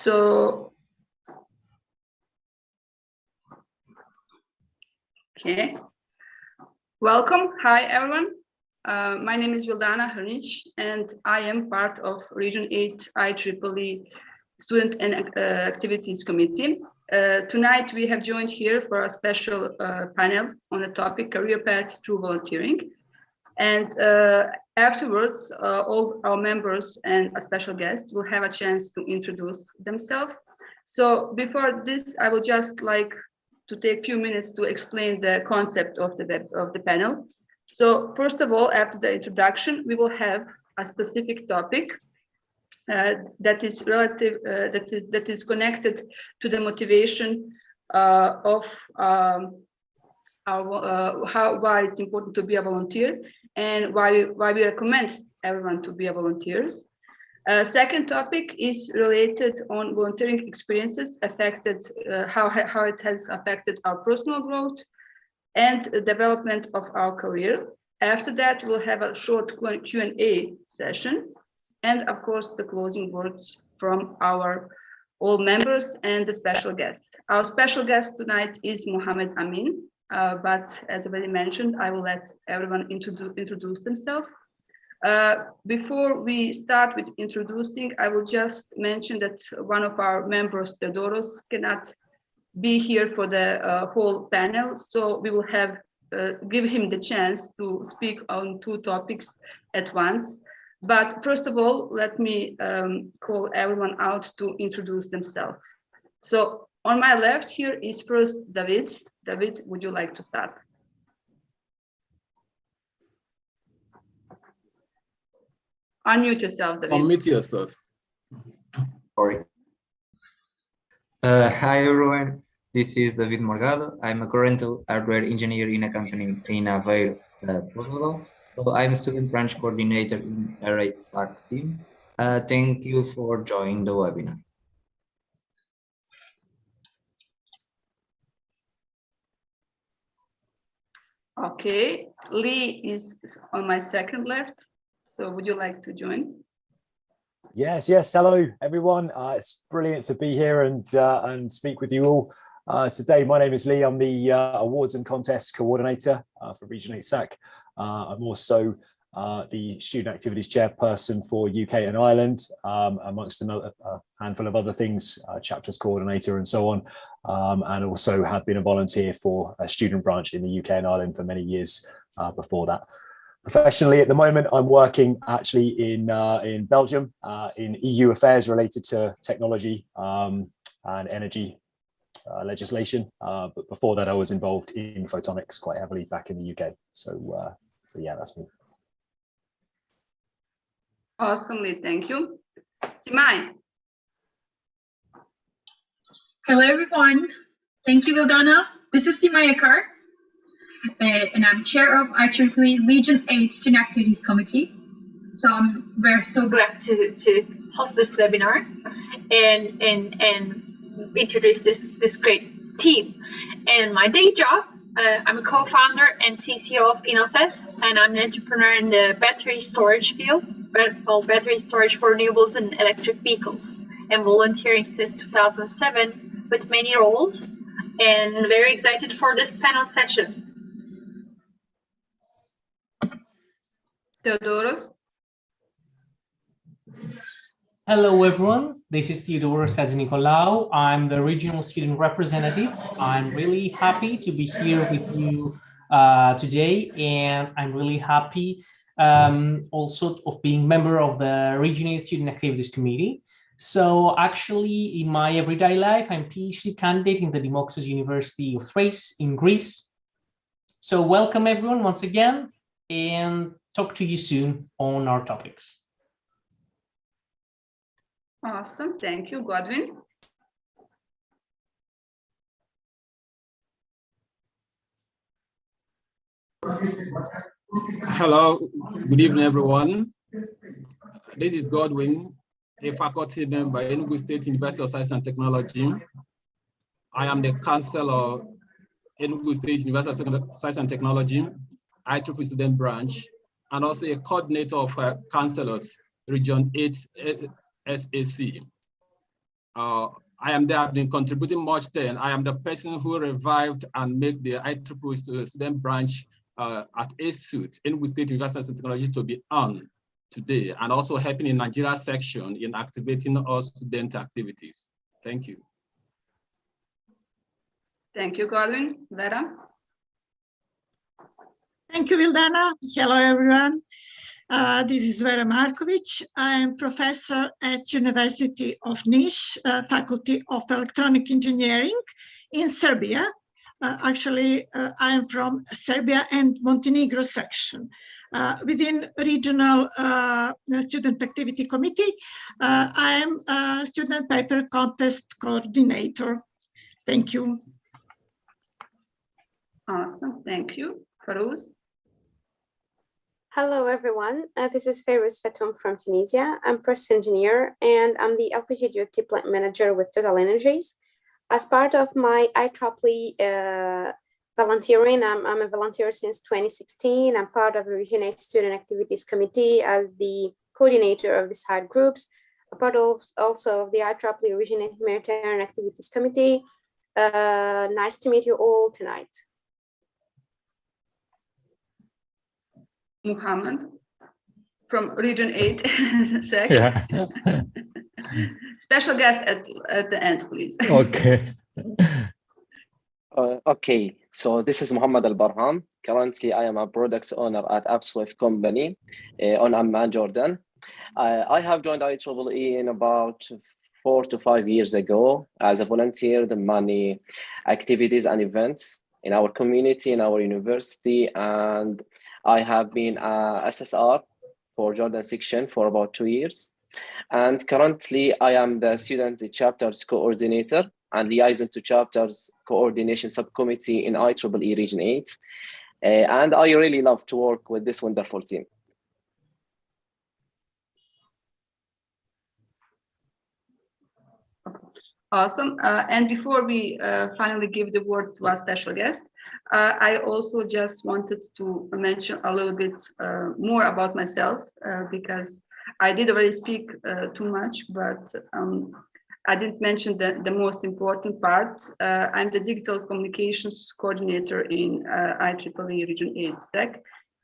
So, okay. Welcome. Hi, everyone. My name is Vildana Hrnić, and I am part of Region 8 IEEE Student and Activities Committee. Tonight, we have joined here for a special panel on the topic Career Path Through Volunteering. And afterwards, all our members and a special guest will have a chance to introduce themselves. So before this, I would just like to take a few minutes to explain the concept of the panel. So first of all, after the introduction, we will have a specific topic that is relative, that is connected to the motivation of why it's important to be a volunteer and why we recommend everyone to be a volunteer. Second topic is related on volunteering experiences affected, how it has affected our personal growth and development of our career. After that, we'll have a short Q&A session, and of course, the closing words from our all members and the special guest. Our special guest tonight is Mohamed Amin, but as already mentioned, I will let everyone introduce themselves. Before we start with introducing, I will just mention that one of our members, Theodoros, cannot be here for the whole panel, so we will have give him the chance to speak on two topics at once. But first of all, let me call everyone out to introduce themselves. So on my left here is first David. David, would you like to start? Unmute yourself, David. Unmute yourself. Sorry. Hi, everyone. This is David Morgado. I'm a current hardware engineer in a company in Aveiro, Portugal. So I'm student branch coordinator in R8 SAC Team. Thank you for joining the webinar. Okay, Lee is on my second left. So would you like to join? Yes. Hello, everyone. It's brilliant to be here and speak with you all today. My name is Lee. I'm the Awards and Contests Coordinator for Region 8 SAC. I'm also the Student Activities Chairperson for UK and Ireland, amongst a handful of other things, Chapters Coordinator and so on, and also have been a volunteer for a student branch in the UK and Ireland for many years before that. Professionally, at the moment, I'm working actually in Belgium in EU affairs related to technology and energy legislation. But before that, I was involved in photonics quite heavily back in the UK. So yeah, that's me. Awesomely, thank you. Simai. Hello, everyone. Thank you, Vildana. This is Simai Akar. And I'm chair of IEEE Region 8 Student Activities Committee. So we're so glad to host this webinar and introduce this great team. And my day job, I'm a co-founder and CCO of Innocess, and I'm an entrepreneur in the battery storage field, battery storage for renewables and electric vehicles, and volunteering since 2007 with many roles, and very excited for this panel session. Theodoros. Hello, everyone. This is Theodoros Hadjinicolaou. I'm the regional student representative. I'm really happy to be here with you today, and I'm really happy also of being member of the Regional Student Activities Committee. So actually, in my everyday life, I'm PhD candidate in the Demokritos University of Thrace in Greece. So welcome, everyone, once again, and talk to you soon on our topics. Awesome, thank you, Godwin. Hello, good evening, everyone. This is Godwin, a faculty member at Enugu State University of Science and Technology. I am the counselor of Enugu State University of Science and Technology, IEEE student branch, and also a coordinator of counselors, Region 8 SAC. I am there, I've been contributing much there, and I am the person who revived and made the IEEE student branch at ASUT, Enugu State University of Technology, to be on today, and also helping in Nigeria section in activating all student activities. Thank you. Thank you, Godwin. Vera? Thank you, Vildana. Hello, everyone. This is Vera Markovic. I am professor at University of Niš, Faculty of Electronic Engineering in Serbia. Actually, I am from Serbia and Montenegro section. Within Regional Student Activity Committee, I am a Student Paper Contest Coordinator. Thank you. Awesome, thank you. Farouz? Hello, everyone. This is Farouz Fatoum from Tunisia. I'm process engineer, and I'm the LPG duty plant manager with Total Energies. As part of my IEEE volunteering, I'm a volunteer since 2016. I'm part of the Region 8 Student Activities Committee as the coordinator of the side groups, a part of also of the IEEE Region 8 Humanitarian Activities Committee. Nice to meet you all tonight. Mohamed from Region 8 SAC. Yeah. Special guest at the end, please. Okay. Okay, so this is Mohamed Al-Barham. Currently, I am a product owner at AppSwift company on Amman, Jordan. I have joined IEEE in about 4 to 5 years ago as a volunteer in many activities and events in our community, in our university, and I have been SSR for Jordan section for about 2 years. And currently I am the student chapters coordinator and liaison to chapters coordination subcommittee in IEEE Region 8. And I really love to work with this wonderful team. Awesome. And before we finally give the word to our special guest, I also just wanted to mention a little bit more about myself because I did already speak too much, but I didn't mention the most important part. I'm the digital communications coordinator in IEEE Region 8 SAC.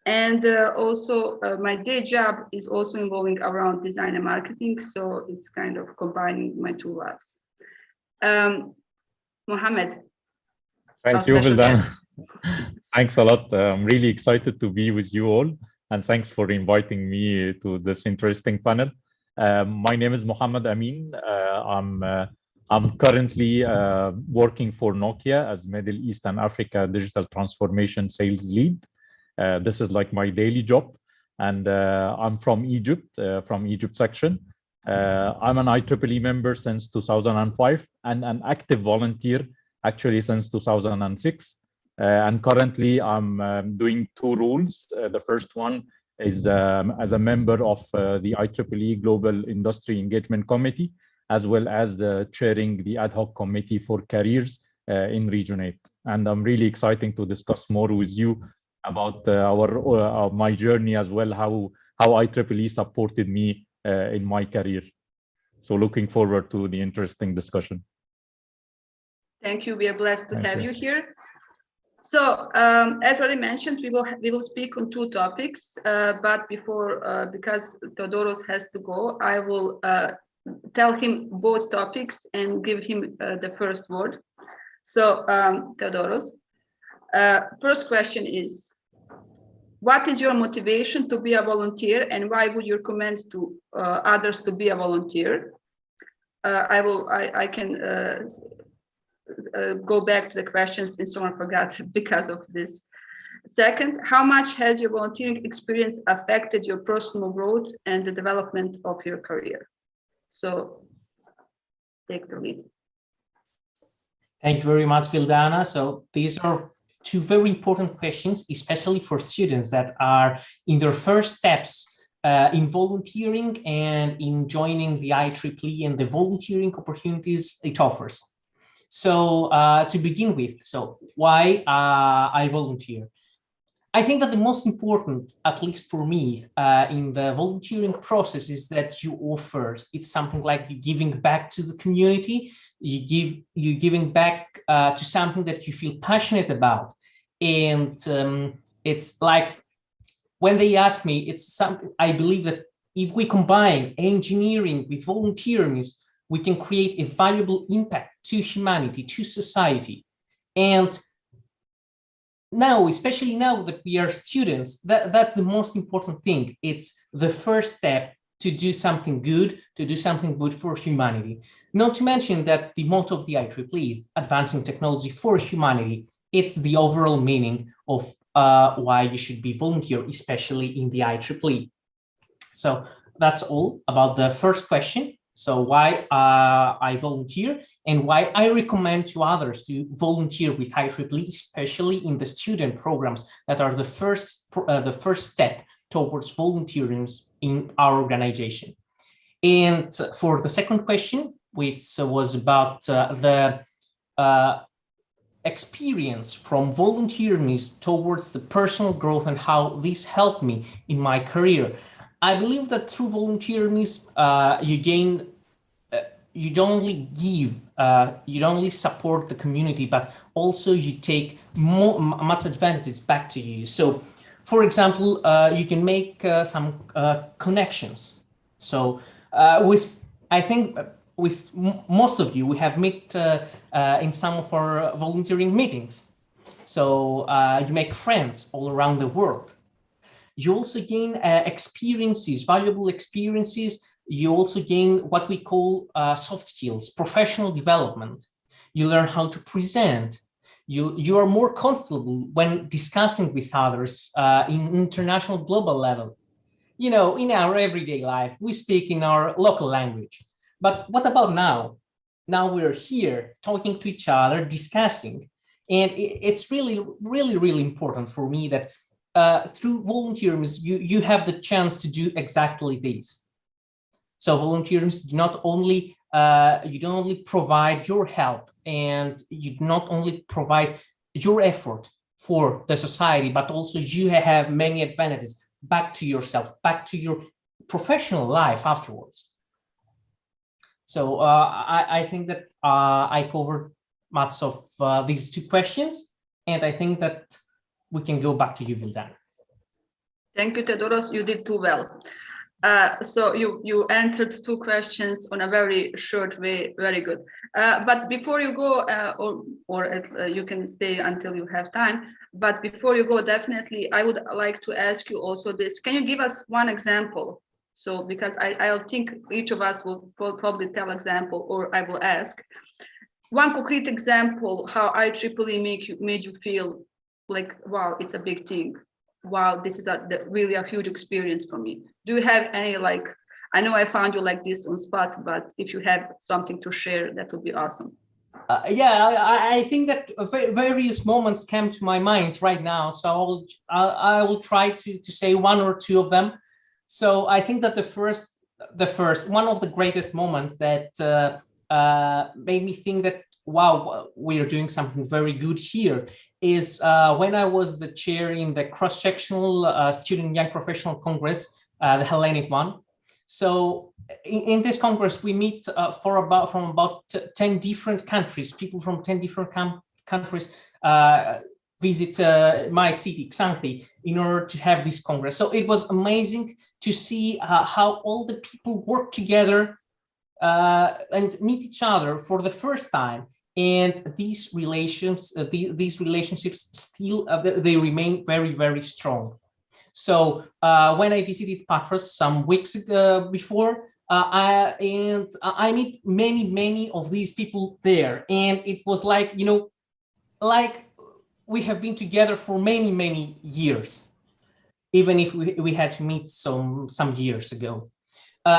And also my day job is also involving around design and marketing. So it's kind of combining my two lives. Mohamed. Thank you, Vildana. Thanks a lot. I'm really excited to be with you all. And thanks for inviting me to this interesting panel. My name is Mohamed Amin. I'm currently working for Nokia as Middle East and Africa Digital Transformation Sales Lead. This is like my daily job. And I'm from Egypt section. I'm an IEEE member since 2005 and an active volunteer actually since 2006. And currently I'm doing 2 roles. The first one is as a member of the IEEE Global Industry Engagement Committee, as well as chairing the ad hoc committee for careers in Region 8. And I'm really excited to discuss more with you about my journey as well, how IEEE supported me in my career. So looking forward to the interesting discussion. Thank you. We are blessed to have you here. So as already mentioned, we will speak on 2 topics, but before, because Theodoros has to go, I will tell him both topics and give him the first word. So Theodoros, first question is, what is your motivation to be a volunteer and why would you recommend to others to be a volunteer? I can go back to the questions and someone forgot because of this. Second, how much has your volunteering experience affected your personal growth and the development of your career? So take the lead. Thank you very much, Vildana. So these are 2 very important questions, especially for students that are in their first steps in volunteering and in joining the IEEE and the volunteering opportunities it offers. So to begin with, so why I volunteer? I think that the most important, at least for me, in the volunteering process is that you offer, it's something like you giving back to the community, you're giving back to something that you feel passionate about. And it's like, when they ask me, it's something, I believe that if we combine engineering with volunteering, we can create a valuable impact to humanity, to society. And now, especially now that we are students, that's the most important thing. It's the first step to do something good, for humanity. Not to mention that the motto of the IEEE is advancing technology for humanity. It's the overall meaning of why you should be volunteer, especially in the IEEE. So that's all about the first question. So why I volunteer and why I recommend to others to volunteer with IEEE, especially in the student programs that are the first step towards volunteering in our organization. And for the second question, which was about the experience from volunteering towards the personal growth and how this helped me in my career. I believe that through volunteering, you gain, you don't only give, you don't only support the community, but also you take much advantages back to you. So, for example, you can make some connections. So, I think with most of you, we have met in some of our volunteering meetings. So you make friends all around the world. You also gain experiences, valuable experiences. You also gain what we call soft skills, professional development. You learn how to present. You are more comfortable when discussing with others in international global level. You know, in our everyday life, we speak in our local language. But what about now? Now we're here talking to each other, discussing. And it's really, really, really important for me that through volunteering, you have the chance to do exactly this. So volunteers do not only, you don't only provide your help and you not only provide your effort for the society, but also you have many advantages back to yourself, back to your professional life afterwards. So I think that I covered much of these two questions, and I think that we can go back to you, Vildan. Thank you, Theodoros. You did too well. So you answered two questions on a very short way. Very good. But before you go, or you can stay until you have time. But before you go, definitely, I would like to ask you also this. Can you give us one example? So because I think each of us will probably tell example, or I will ask one concrete example how IEEE made you feel like, wow, it's a big thing. Wow, this is really a huge experience for me. Do you have any, like, I know I found you like this on spot, but if you have something to share, that would be awesome. Yeah, I think that various moments came to my mind right now. So I will try to say one or two of them. So I think that the first one of the greatest moments that made me think that, wow, we are doing something very good here is when I was the chair in the cross-sectional Student Young Professional Congress, the Hellenic one. So in this Congress, we meet from about 10 different countries, people from 10 different countries visit my city, Xanthi, in order to have this Congress. So it was amazing to see how all the people work together and meet each other for the first time. And these relationships still, they remain very, very strong. So when I visited Patras some weeks before, I meet many of these people there. And it was like, you know, like we have been together for many years, even if we had to meet some years ago.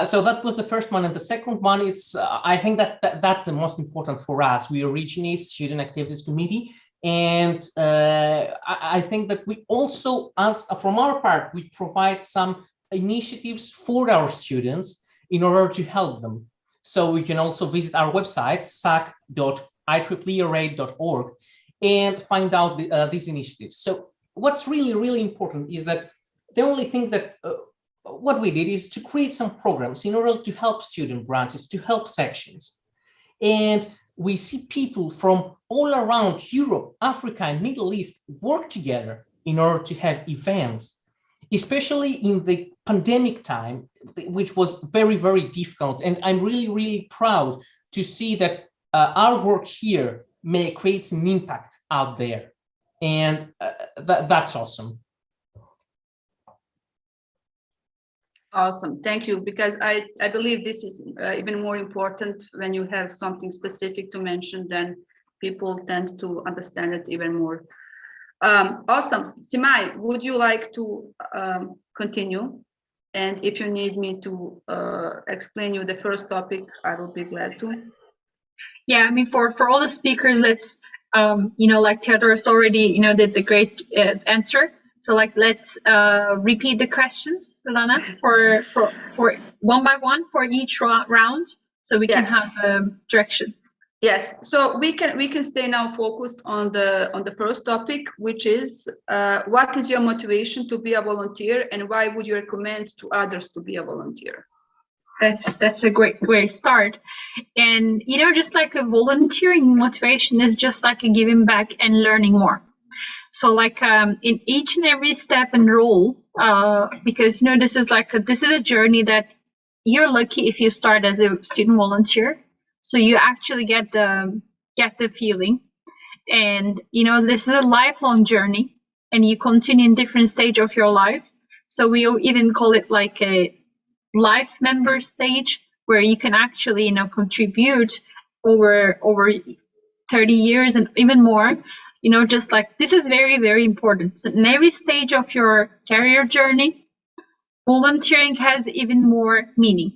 So that was the first one. And the second one, it's I think that's the most important for us. We originate Student Activities Committee. And I think that we also, from our part, we provide some initiatives for our students in order to help them. So we can also visit our website, sac.ieeer8.org, and find out these initiatives. So what's really, really important is that the only thing that what we did is to create some programs in order to help student branches, to help sections. And we see people from all around Europe, Africa, and Middle East work together in order to have events, especially in the pandemic time, which was very, very difficult. And I'm really, really proud to see that our work here may create an impact out there. And that's awesome. Awesome, thank you, because I believe this is even more important when you have something specific to mention, then people tend to understand it even more. Awesome. Simay, would you like to continue? And if you need me to explain you the first topic, I will be glad to. Yeah, I mean, for all the speakers, let's, like Theodoros already, did the great answer. So let's repeat the questions, Lana, for one by one for each round, so we can have direction. Yes, so we can stay now focused on the first topic, which is what is your motivation to be a volunteer, and why would you recommend to others to be a volunteer? That's a great start. And just like a volunteering motivation is just like a giving back and learning more. So in each and every step and role, because this is a journey that you're lucky if you start as a student volunteer. So you actually get the feeling, and this is a lifelong journey, and you continue in different stage of your life. So we even call it like a life member stage, where you can actually contribute over 30 years and even more. Just like this is very, very important. So in every stage of your career journey, volunteering has even more meaning,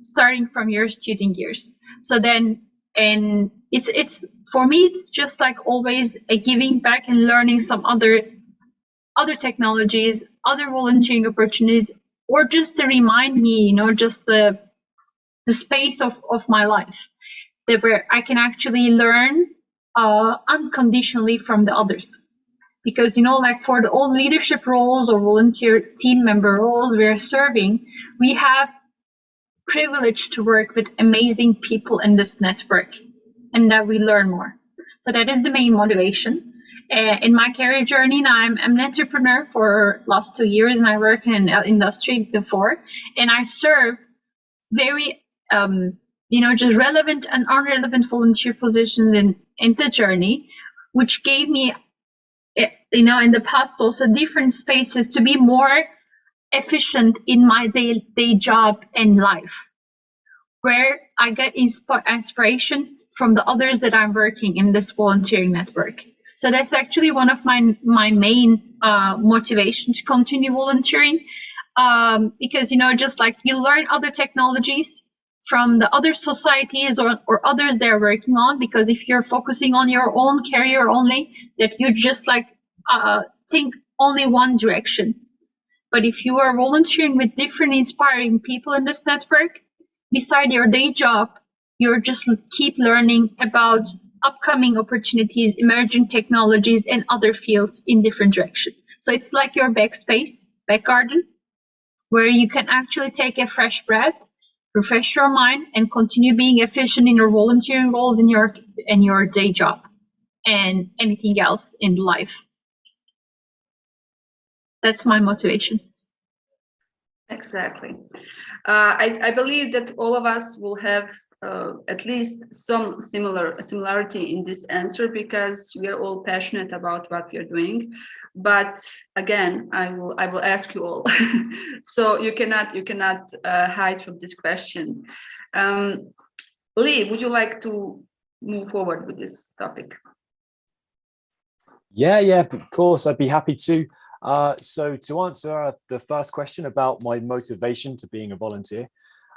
starting from your student years. So then, and it's for me, it's just like always a giving back and learning some other technologies, other volunteering opportunities, or just to remind me, just the space of my life, that where I can actually learn unconditionally from the others. Because for the all leadership roles or volunteer team member roles we are serving, we have privilege to work with amazing people in this network, and that we learn more. So that is the main motivation. In my career journey, now I'm an entrepreneur for last 2 years, and I work in industry before, and I serve very just relevant and irrelevant volunteer positions in the journey, which gave me in the past also different spaces to be more efficient in my day job and life, where I get inspiration from the others that I'm working in this volunteering network. So that's actually one of my main motivation to continue volunteering, because just like you learn other technologies from the other societies or others they're working on, because if you're focusing on your own career only, that you just like think only one direction. But if you are volunteering with different inspiring people in this network, beside your day job, you're just keep learning about upcoming opportunities, emerging technologies, and other fields in different directions. So it's like your backspace, back garden, where you can actually take a fresh breath, refresh your mind, and continue being efficient in your volunteering roles in your day job and anything else in life. That's my motivation. Exactly. I believe that all of us will have at least some similarity in this answer, because we are all passionate about what we are doing. But again, I will ask you all, so you cannot hide from this question. Lee, would you like to move forward with this topic? Yeah, of course, I'd be happy to. So to answer the first question about my motivation to being a volunteer,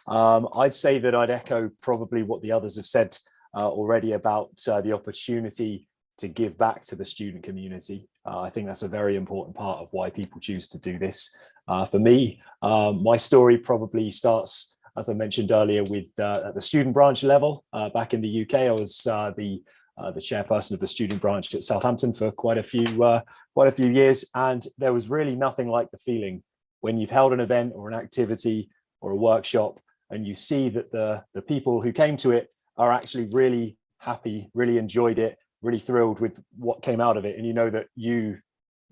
I'd say that I'd echo probably what the others have said already about the opportunity to give back to the student community. I think that's a very important part of why people choose to do this. For me, my story probably starts, as I mentioned earlier, with at the student branch level. Back in the UK, I was the the chairperson of the student branch at Southampton for quite a few years, and there was really nothing like the feeling when you've held an event or an activity or a workshop, and you see that the people who came to it are actually really happy, really enjoyed it, really thrilled with what came out of it, and you know that you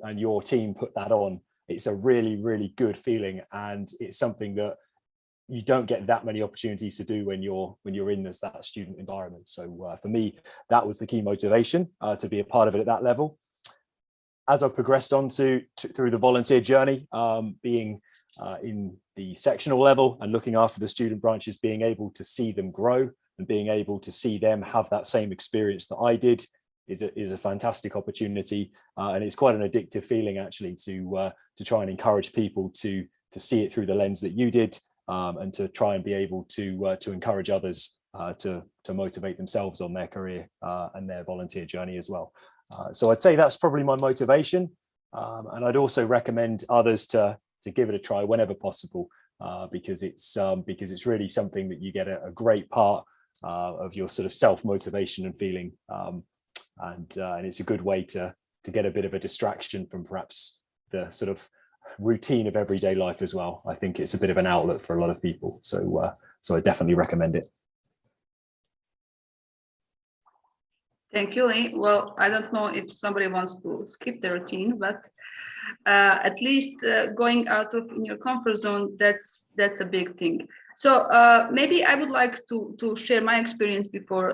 and your team put that on. It's a really, really good feeling, and it's something that you don't get that many opportunities to do when you're in that student environment. So for me, that was the key motivation to be a part of it at that level. As I progressed on through the volunteer journey, being in the sectional level and looking after the student branches, being able to see them grow and being able to see them have that same experience that I did is a fantastic opportunity, and it's quite an addictive feeling actually to try and encourage people to see it through the lens that you did, and to try and be able to encourage others to motivate themselves on their career and their volunteer journey as well. So I'd say that's probably my motivation, and I'd also recommend others to give it a try whenever possible, because it's really something that you get a great part of your sort of self-motivation and feeling, and it's a good way to get a bit of a distraction from perhaps the sort of routine of everyday life as well. I think it's a bit of an outlet for a lot of people, so I definitely recommend it. Thank you, Lee. Well, I don't know if somebody wants to skip the routine, but at least going out of in your comfort zone, that's a big thing. So maybe I would like to share my experience before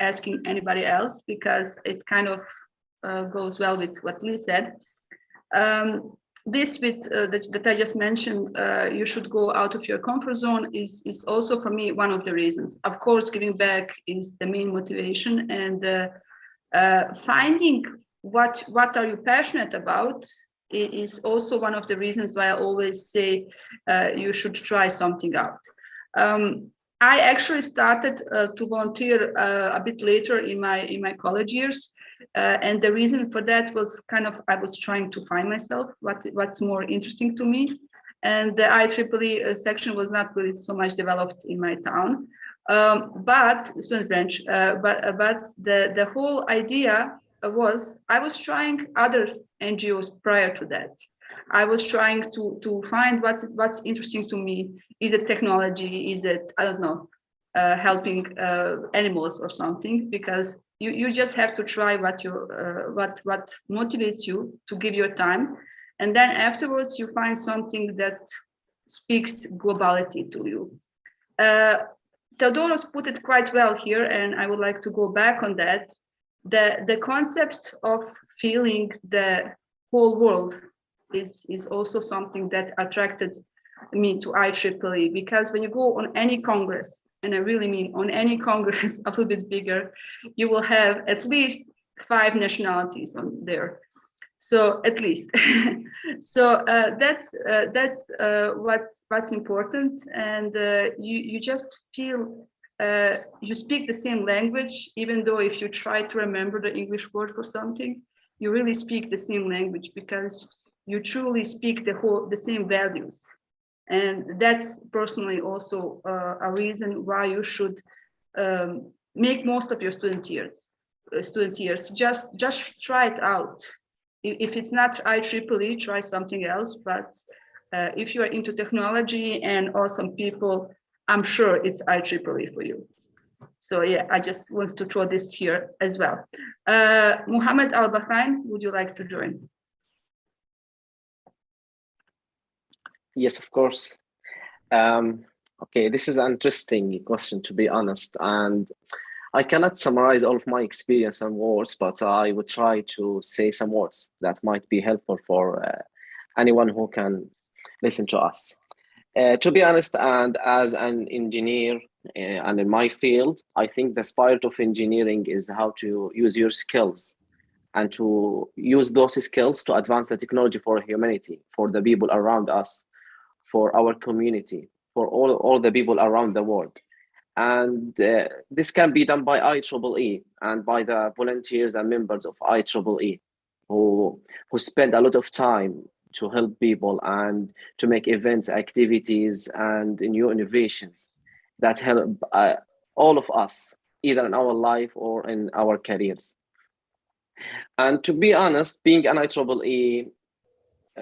asking anybody else, because it kind of goes well with what Lee said. This with that I just mentioned, you should go out of your comfort zone is also for me one of the reasons. Of course, giving back is the main motivation, and finding what are you passionate about is also one of the reasons why I always say you should try something out. I actually started to volunteer a bit later in my college years. And the reason for that was kind of, I was trying to find myself, what's more interesting to me. And the IEEE section was not really so much developed in my town, but student branch. But the whole idea was, I was trying other NGOs prior to that. I was trying to find what's interesting to me. Is it technology? Is it, I don't know, helping animals or something? Because you just have to try what motivates you to give your time, and then afterwards you find something that speaks globality to you. Theodoros put it quite well here, and I would like to go back on that. The concept of feeling the whole world is also something that attracted me to IEEE, because when you go on any Congress, and I really mean on any Congress a little bit bigger, you will have at least 5 nationalities on there. So at least, so that's what's important, and you just feel you speak the same language, even though if you try to remember the English word for something, you really speak the same language because you truly speak the same values. And that's personally also a reason why you should make most of your student years. Just try it out. If it's not IEEE, try something else. But if you are into technology and awesome people, I'm sure it's IEEE for you. So yeah, I just want to throw this here as well. Mohamed Al-Bahrain, would you like to join? Yes, of course. Okay, this is an interesting question, to be honest, and I cannot summarize all of my experience in words, but I would try to say some words that might be helpful for anyone who can listen to us. To be honest, and as an engineer and in my field, I think the spirit of engineering is how to use your skills and to use those skills to advance the technology for humanity, for the people around us, for our community, for all the people around the world. And this can be done by IEEE and by the volunteers and members of IEEE who spend a lot of time to help people and to make events, activities, and new innovations that help all of us either in our life or in our careers. And to be honest, being an IEEE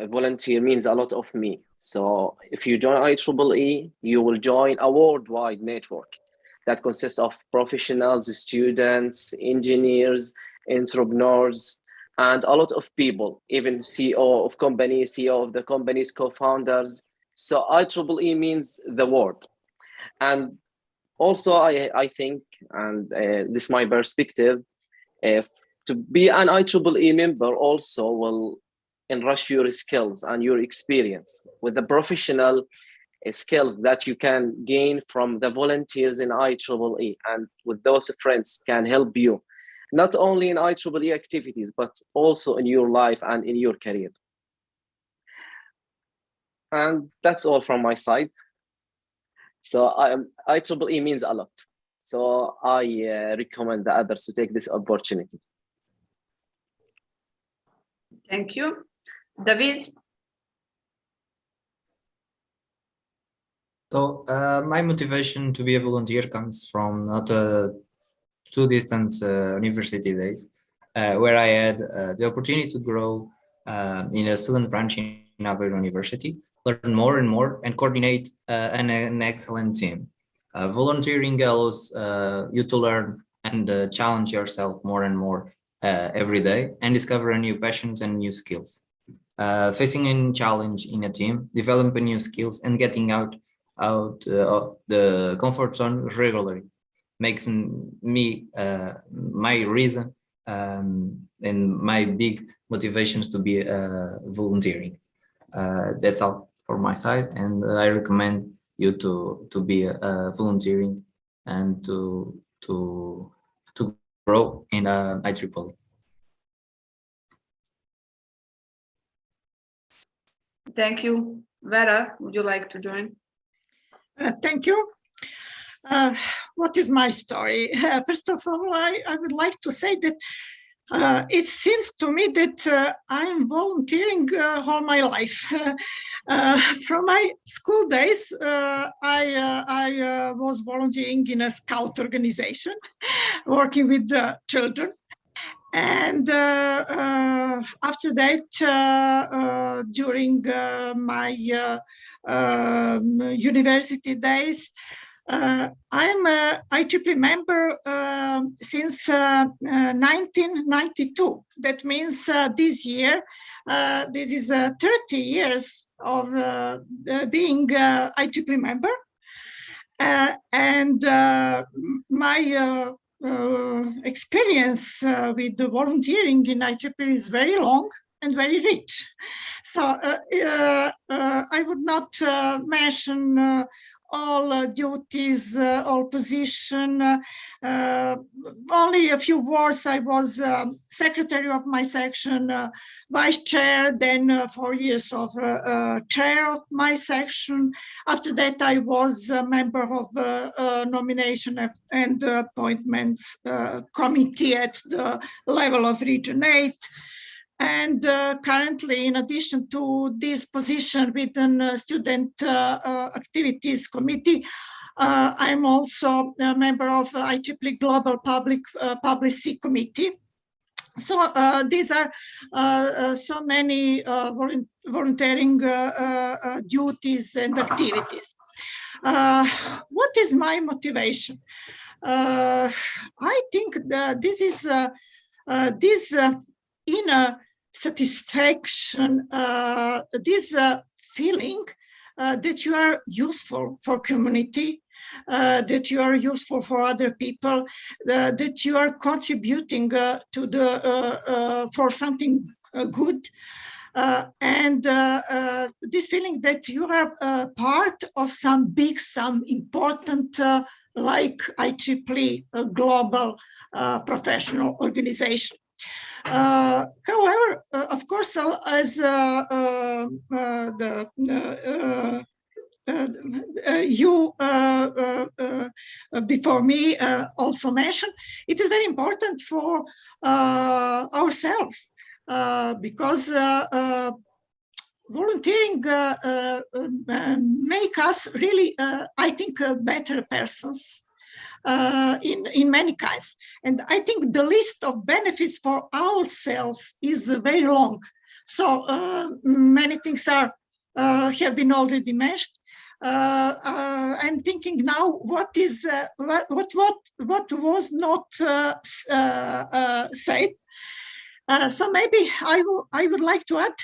volunteer means a lot of me. So if you join IEEE, you will join a worldwide network that consists of professionals, students, engineers, entrepreneurs, and a lot of people, even CEO of companies, CEO of the company's co-founders. So IEEE means the world. And also, I think, and this is my perspective, to be an IEEE member also will enrich your skills and your experience with the professional skills that you can gain from the volunteers in IEEE, and with those friends can help you not only in IEEE activities, but also in your life and in your career. And that's all from my side. So IEEE means a lot. So I recommend the others to take this opportunity. Thank you. David? So my motivation to be a volunteer comes from not too distant university days, where I had the opportunity to grow in a student branch in Aveiro University, learn more and more, and coordinate an excellent team. Volunteering allows you to learn and challenge yourself more and more every day, and discover new passions and new skills. Facing a challenge in a team, developing new skills, and getting out of the comfort zone regularly makes me my reason and my big motivations to be volunteering. That's all for my side, and I recommend you to be volunteering and to grow in IEEE. Thank you. Vera, would you like to join? Thank you. What is my story? First of all, I would like to say that it seems to me that I'm volunteering all my life. From my school days, I was volunteering in a scout organization, working with children. And after that, during my university days, I'm an IEEE member since 1992. That means this year, this is 30 years of being IEEE member. And my experience with the volunteering in IEEE is very long and very rich. So I would not mention all duties, all position. Only a few words. I was secretary of my section, vice chair, then 4 years of chair of my section. After that, I was a member of nomination and appointments committee at the level of Region 8. And currently, in addition to this position within Student Activities Committee, I'm also a member of IEEE Global Policy Committee. So these are so many volunteering duties and activities. What is my motivation? I think that this is this inner satisfaction, this feeling that you are useful for community, that you are useful for other people, that you are contributing to the for something good, and this feeling that you are part of some big, some important, like IEEE, a global professional organization. However, of course, as you before me also mentioned, it is very important for ourselves because volunteering make us really, I think, better persons. in many kinds. And I think the list of benefits for ourselves is very long. So many things are have been already mentioned. I'm thinking now what is what was not said. So maybe I would like to add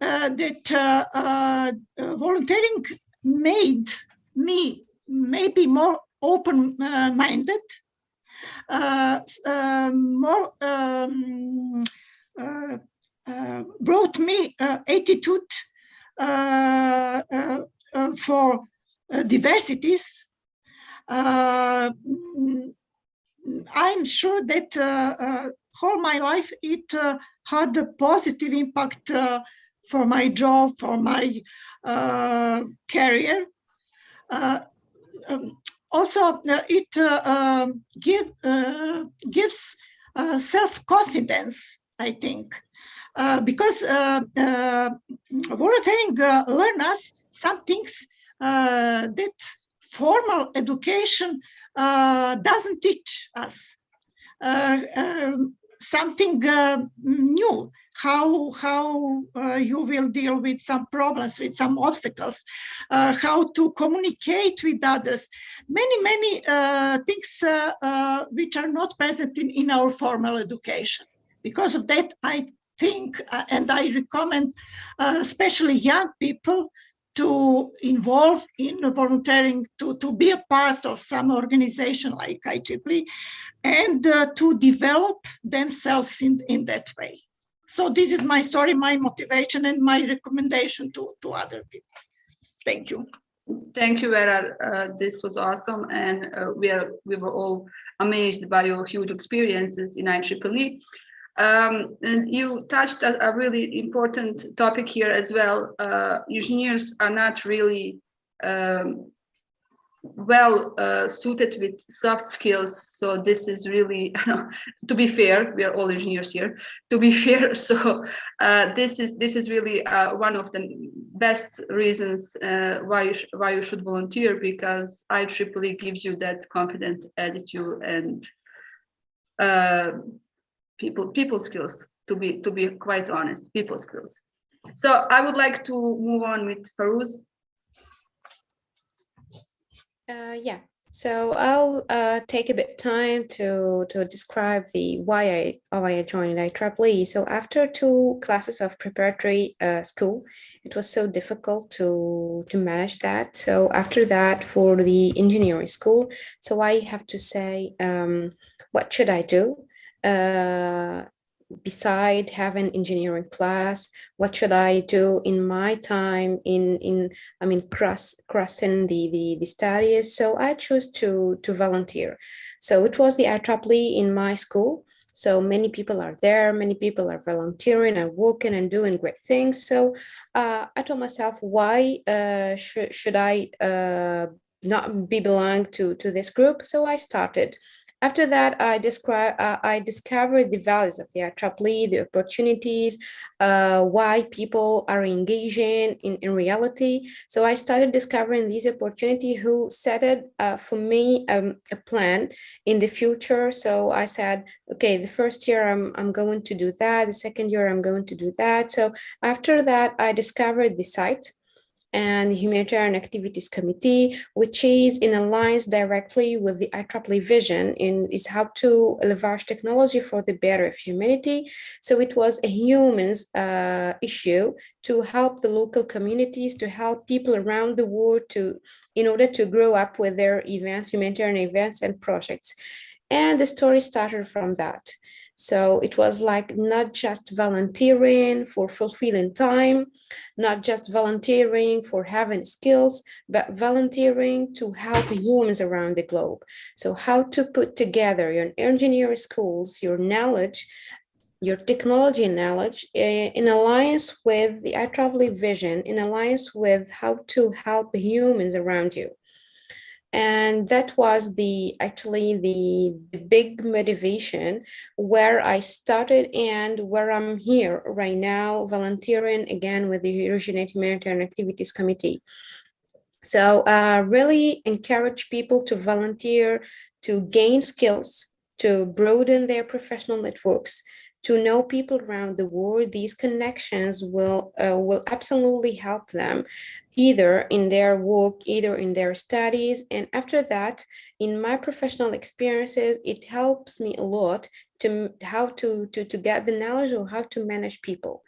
that volunteering made me maybe more open-minded, more brought me attitude for diversities. I'm sure that all my life it had a positive impact for my job, for my career. Also, it gives self-confidence, I think, because volunteering learns us some things that formal education doesn't teach us. Something new, how you will deal with some problems, with some obstacles, how to communicate with others, many things which are not present in our formal education. Because of that, I think, and I recommend especially young people to involve in volunteering, to be a part of some organization like IEEE, and to develop themselves in that way. So this is my story, my motivation, and my recommendation to other people. Thank you. Thank you, Vera. This was awesome, and we were all amazed by your huge experiences in IEEE. And you touched a really important topic here as well. Engineers are not really well suited with soft skills. So this is really, to be fair, we are all engineers here, to be fair. So this is really one of the best reasons why you should volunteer, because IEEE gives you that confident attitude and people skills, to be quite honest, people skills. So I would like to move on with Farouz. Yeah, so I'll take a bit time to describe why I joined IEEE. So after 2 classes of preparatory school, it was so difficult to manage that. So after that, for the engineering school, so I have to say, what should I do? Beside having engineering class, what should I do in my time crossing the studies? So I chose to volunteer. So it was the IEEE in my school. So many people are there, many people are volunteering and working and doing great things. So I told myself, why should I not belong to this group? So I started. After that, I discovered the values of the IEEE, the opportunities, why people are engaging in reality. So I started discovering these opportunities who set it for me a plan in the future. So I said, okay, the first year I'm going to do that. The second year I'm going to do that. So after that, I discovered the site and the Humanitarian Activities Committee, which is in alliance directly with the IEEE vision is how to leverage technology for the better of humanity. So it was a humans issue to help the local communities, to help people around the world in order to grow up with their events, humanitarian events and projects. And the story started from that. So it was like not just volunteering for fulfilling time, not just volunteering for having skills, but volunteering to help humans around the globe. So how to put together your engineering schools, your knowledge, your technology knowledge in alliance with the IEEE vision, in alliance with how to help humans around you. And that was actually the big motivation where I started and where I'm here right now, volunteering again with the Humanitarian Activities Committee. So really encourage people to volunteer, to gain skills, to broaden their professional networks, to know people around the world. These connections will absolutely help them either in their work, either in their studies. And after that, in my professional experiences, it helps me a lot to how to get the knowledge of how to manage people.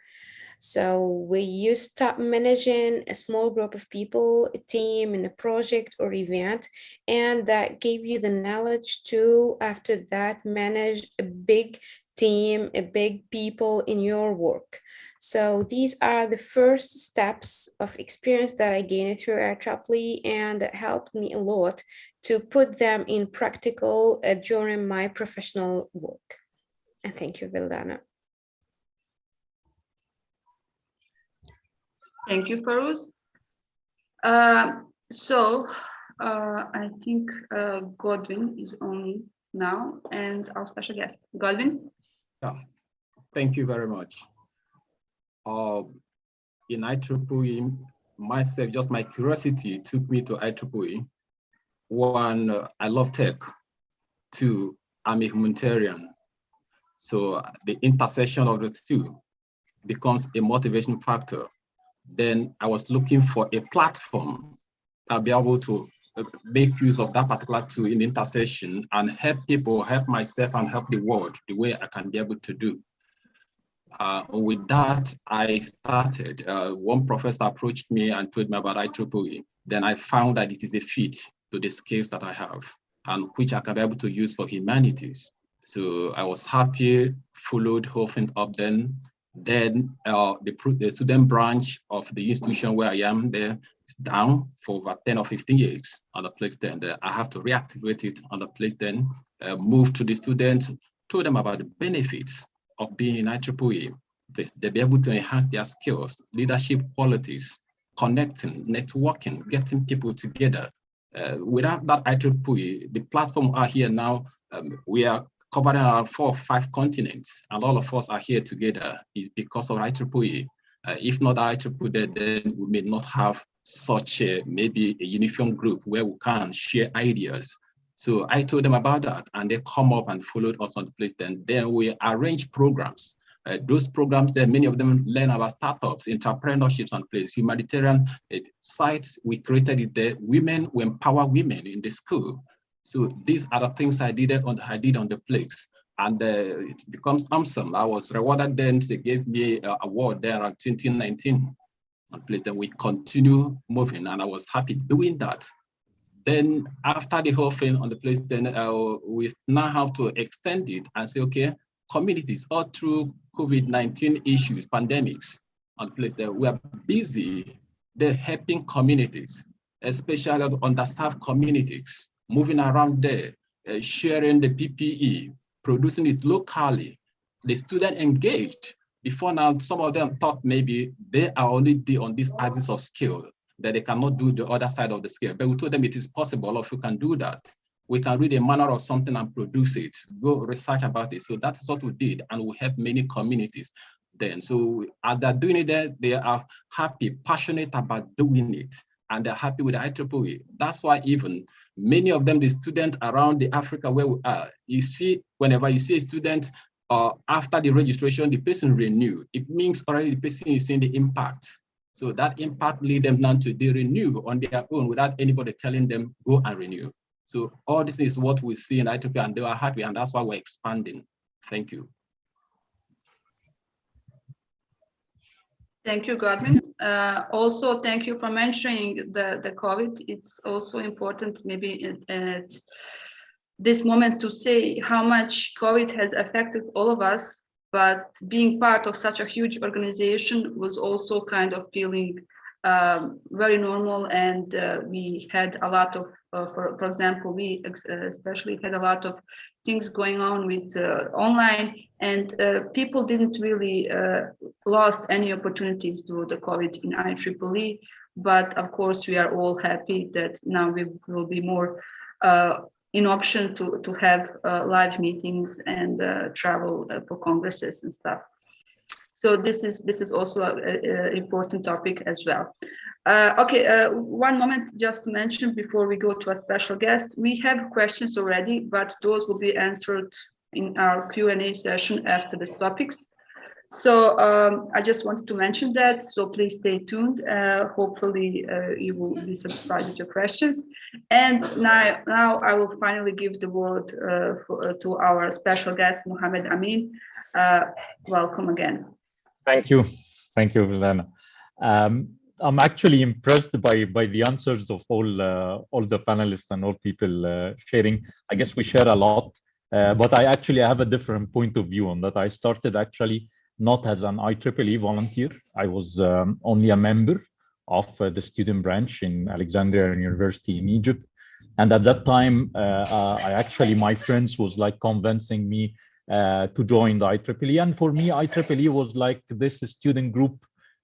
So when you start managing a small group of people, a team in a project or event, and that gave you the knowledge to, after that, manage a big team, a big people in your work. So these are the first steps of experience that I gained through IEEE, and that helped me a lot to put them in practical during my professional work. And thank you, Vildana. Thank you, Farouz. I think Godwin is on now, and our special guest, Godwin. Yeah, thank you very much. In IEEE, myself, just my curiosity took me to IEEE. One, I love tech. Two, I'm a humanitarian. So the intersection of the two becomes a motivation factor. Then I was looking for a platform I'll be able to make use of that particular tool in intersection and help people, help myself, and help the world the way I can be able to do. With that, I started. One professor approached me and told me about IEEE. Then I found that it is a fit to the skills that I have and which I can be able to use for humanities. So I was happy, followed whole thing up then. Then the student branch of the institution where I am there is down for over 10 or 15 years on the place then. I have to reactivate it on the place then, move to the students, told them about the benefits of being in IEEE. They'll be able to enhance their skills, leadership qualities, connecting, networking, getting people together. Without that IEEE, the platform are here now, we are covering around 4 or 5 continents, and all of us are here together is because of IEEE. If not IEEE, then we may not have such maybe a uniform group where we can share ideas. So I told them about that, and they come up and followed us on the place. Then we arrange programs. Those programs, there, many of them learn about startups, entrepreneurships, and place. Humanitarian sites, we created it there. Women, we empower women in the school. So these are the things I did on the place, and it becomes awesome. I was rewarded then. They gave me an award there in 2019 on place. Then we continue moving, and I was happy doing that. Then after the whole thing on the place, then we now have to extend it and say, okay, communities all through COVID-19 issues, pandemics on the place, that we are busy. They're helping communities, especially underserved communities, moving around there, sharing the PPE, producing it locally. The student engaged. Before now, some of them thought maybe they are only on this axis of skill, that they cannot do the other side of the scale. But we told them it is possible if we can do that. We can read a manual of something and produce it, go research about it. So that's what we did, and we helped many communities then. So as they're doing it there, they are happy, passionate about doing it, and they're happy with the IEEE. That's why even many of them, the students around the Africa where we are, you see, whenever you see a student, after the registration, the person renew. It means already the person is seeing the impact. So that impact lead them now to renew on their own without anybody telling them, go and renew. So all this is what we see in IEEE, and they are happy, and that's why we're expanding. Thank you. Thank you, Godwin. Also, thank you for mentioning the COVID. It's also important maybe at this moment to say how much COVID has affected all of us, but being part of such a huge organization was also kind of feeling very normal, and we had a lot of, for example, we especially had a lot of things going on with online, and people didn't really lost any opportunities due to the COVID in IEEE. But of course, we are all happy that now we will be more in option to have live meetings and travel for congresses and stuff. So this is also an important topic as well. One moment just to mention before we go to a special guest. We have questions already, but those will be answered in our Q&A session after these topics. So I just wanted to mention that, so please stay tuned. Hopefully you will be satisfied with your questions. And now I will finally give the word to our special guest, Mohamed Amin. Welcome again. Thank you, Vildana. I'm actually impressed by the answers of all the panelists and all people sharing. I guess we share a lot, but I actually have a different point of view on that. I started actually not as an IEEE volunteer. I was only a member of the student branch in Alexandria University in Egypt. And at that time, my friends was like convincing me to join the IEEE. And for me, IEEE was like this student group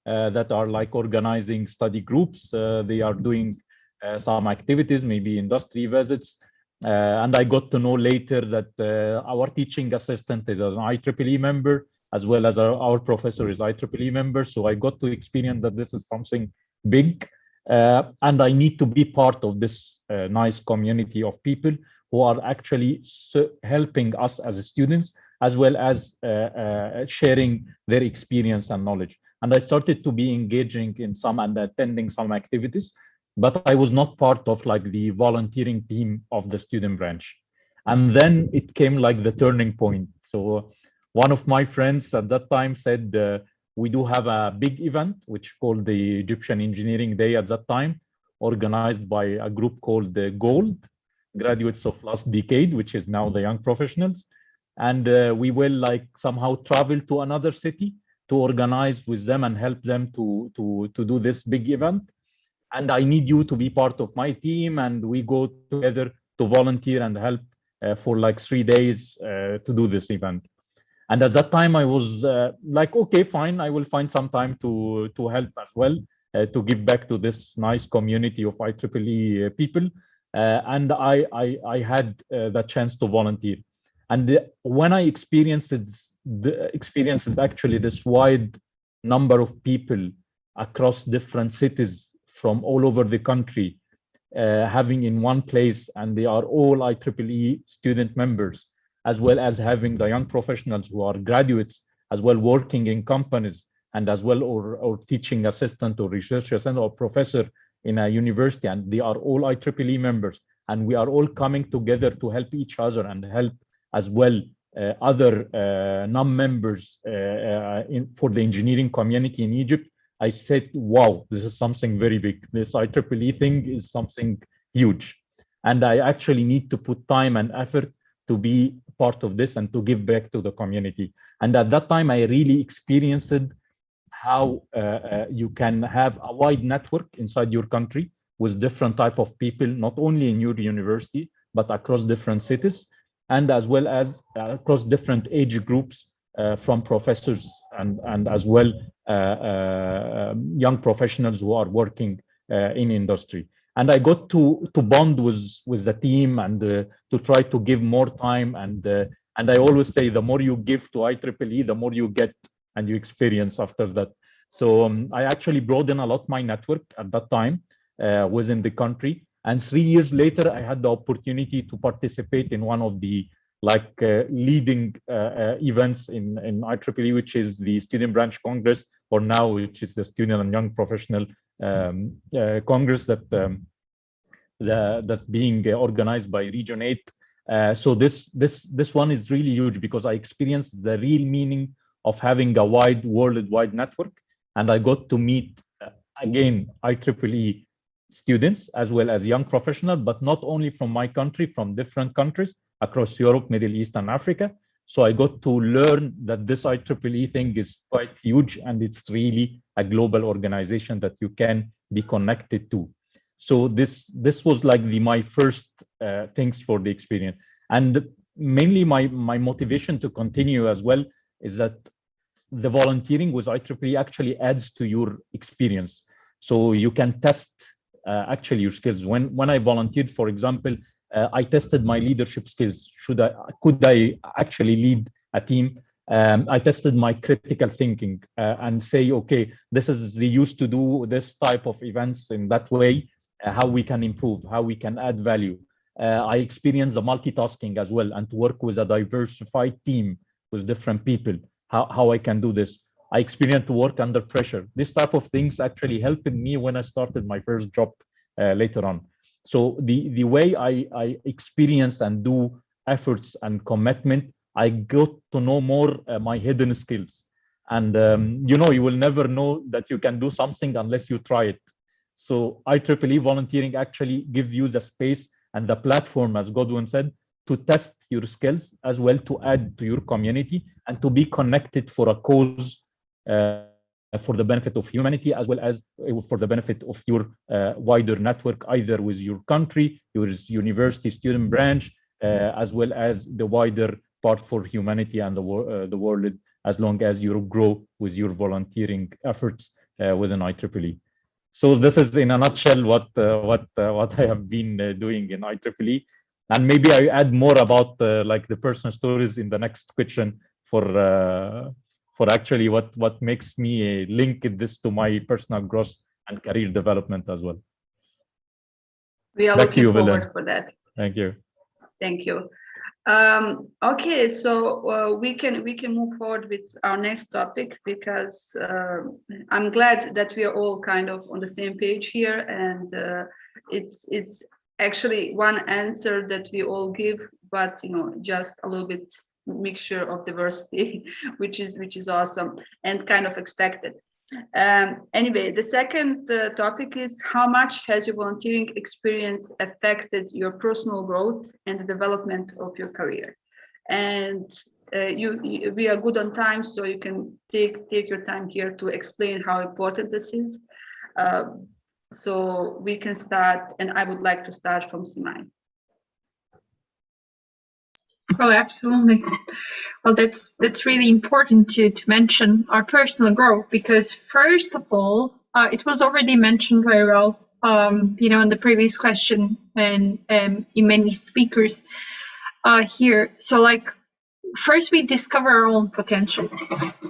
that are like organizing study groups. They are doing some activities, maybe industry visits. And I got to know later that our teaching assistant is an IEEE member, as well as our professor is IEEE member. So I got to experience that this is something big. And I need to be part of this nice community of people who are actually helping us as students, as well as sharing their experience and knowledge. And I started to be engaging in some and attending some activities, but I was not part of like the volunteering team of the student branch. And then it came like the turning point. So one of my friends at that time said, we do have a big event, which called the Egyptian Engineering Day at that time, organized by a group called the GOLD, graduates of last decade, which is now the young professionals. And we will like somehow travel to another city to organize with them and help them to do this big event. And I need you to be part of my team. And we go together to volunteer and help for like 3 days to do this event. And at that time, I was like, okay, fine, I will find some time to help as well, to give back to this nice community of IEEE people. And I had the chance to volunteer. And when I experienced actually this wide number of people across different cities from all over the country, having in one place, and they are all IEEE student members, as well as having the young professionals who are graduates, as well working in companies, and as well or teaching assistant or research assistant or professor in a university, and they are all IEEE members. And we are all coming together to help each other and help as well other non-members for the engineering community in Egypt. I said, wow, this is something very big. This IEEE thing is something huge. And I actually need to put time and effort to be part of this and to give back to the community. And at that time, I really experienced how you can have a wide network inside your country with different type of people, not only in your university, but across different cities, and as well as across different age groups from professors and as well young professionals who are working in industry. And I got to bond with the team and to try to give more time. And I always say, the more you give to IEEE, the more you get and you experience after that. So I actually broadened a lot my network at that time within the country. And 3 years later, I had the opportunity to participate in one of the leading events in IEEE, which is the Student Branch Congress, or now which is the Student and Young Professional Congress that's being organized by Region 8. So this one is really huge because I experienced the real meaning of having a wide worldwide network, and I got to meet again IEEE students as well as young professionals, but not only from my country, from different countries across Europe, Middle East, and Africa. So I got to learn that this IEEE thing is quite huge, and it's really a global organization that you can be connected to. So this was like my first things for the experience. And mainly my motivation to continue as well is that the volunteering with IEEE actually adds to your experience. So you can test actually your skills. When I volunteered, for example, I tested my leadership skills. Could I actually lead a team? I tested my critical thinking and say, okay, this is they used to do this type of events in that way, how we can improve, how we can add value. I experienced the multitasking as well, and to work with a diversified team with different people, how I can do this. I experienced to work under pressure. This type of things actually helped me when I started my first job later on. So the way I experience and do efforts and commitment, I got to know more my hidden skills. And you know, you will never know that you can do something unless you try it. So IEEE volunteering actually gives you the space and the platform, as Godwin said, to test your skills as well, to add to your community and to be connected for a cause for the benefit of humanity, as well as for the benefit of your wider network, either with your country, your university student branch, as well as the wider part for humanity and the world, as long as you grow with your volunteering efforts within IEEE. So this is in a nutshell what I have been doing in IEEE, and maybe I add more about like the personal stories in the next question for actually what makes me link this to my personal growth and career development as well. We are Back looking forward for that. Thank you. Thank you. Okay, so we can move forward with our next topic, because I'm glad that we are all kind of on the same page here, and it's actually one answer that we all give, but you know, just a little bit mixture of diversity, which is awesome and kind of expected. Anyway, the second topic is, how much has your volunteering experience affected your personal growth and the development of your career? And we are good on time, so you can take your time here to explain how important this is. So we can start, and I would like to start from Simai. Oh, absolutely. Well, that's really important to mention our personal growth, because first of all, it was already mentioned very well, you know, in the previous question and in many speakers here. So like, first we discover our own potential.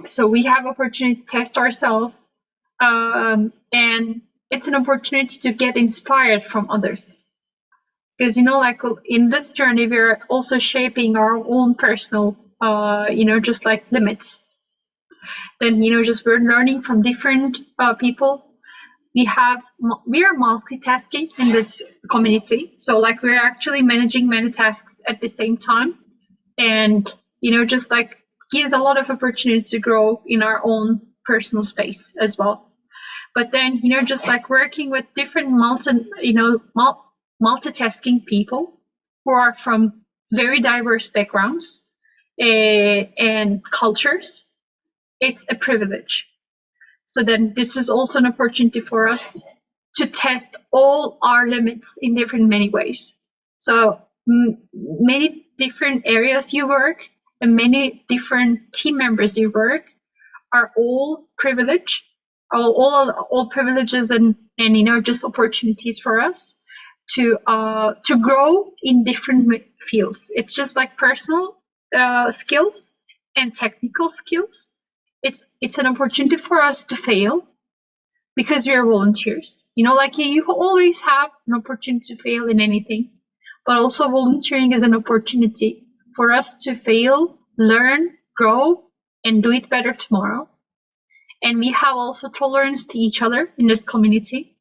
So we have opportunity to test ourselves, and it's an opportunity to get inspired from others. Because, you know, like in this journey, we're also shaping our own personal, you know, just like limits. Then, you know, just we're learning from different people. We are multitasking in this community. So like we're actually managing many tasks at the same time. And, you know, just like gives a lot of opportunity to grow in our own personal space as well. But then, you know, just like working with different multitasking people who are from very diverse backgrounds and cultures, it's a privilege. So then this is also an opportunity for us to test all our limits in many ways. So many different areas you work and many different team members you work are all privilege, all privileges and you know, just opportunities for us to grow in different fields. It's just like personal skills and technical skills. It's an opportunity for us to fail because we are volunteers. You know, like you always have an opportunity to fail in anything, but also volunteering is an opportunity for us to fail, learn, grow, and do it better tomorrow. And we have also tolerance to each other in this community.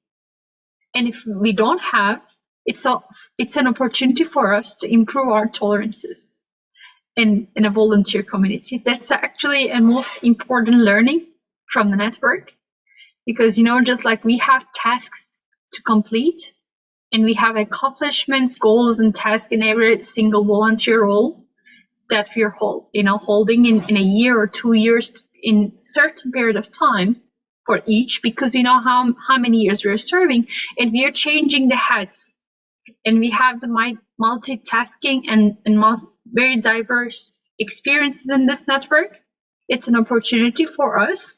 And if we don't have, it's an opportunity for us to improve our tolerances in a volunteer community. That's actually a most important learning from the network, because, you know, just like we have tasks to complete and we have accomplishments, goals, and tasks in every single volunteer role that we're holding in a year or 2 years in certain period of time for each, because we know how many years we're serving, and we are changing the hats, and we have the multitasking and very diverse experiences in this network. It's an opportunity for us,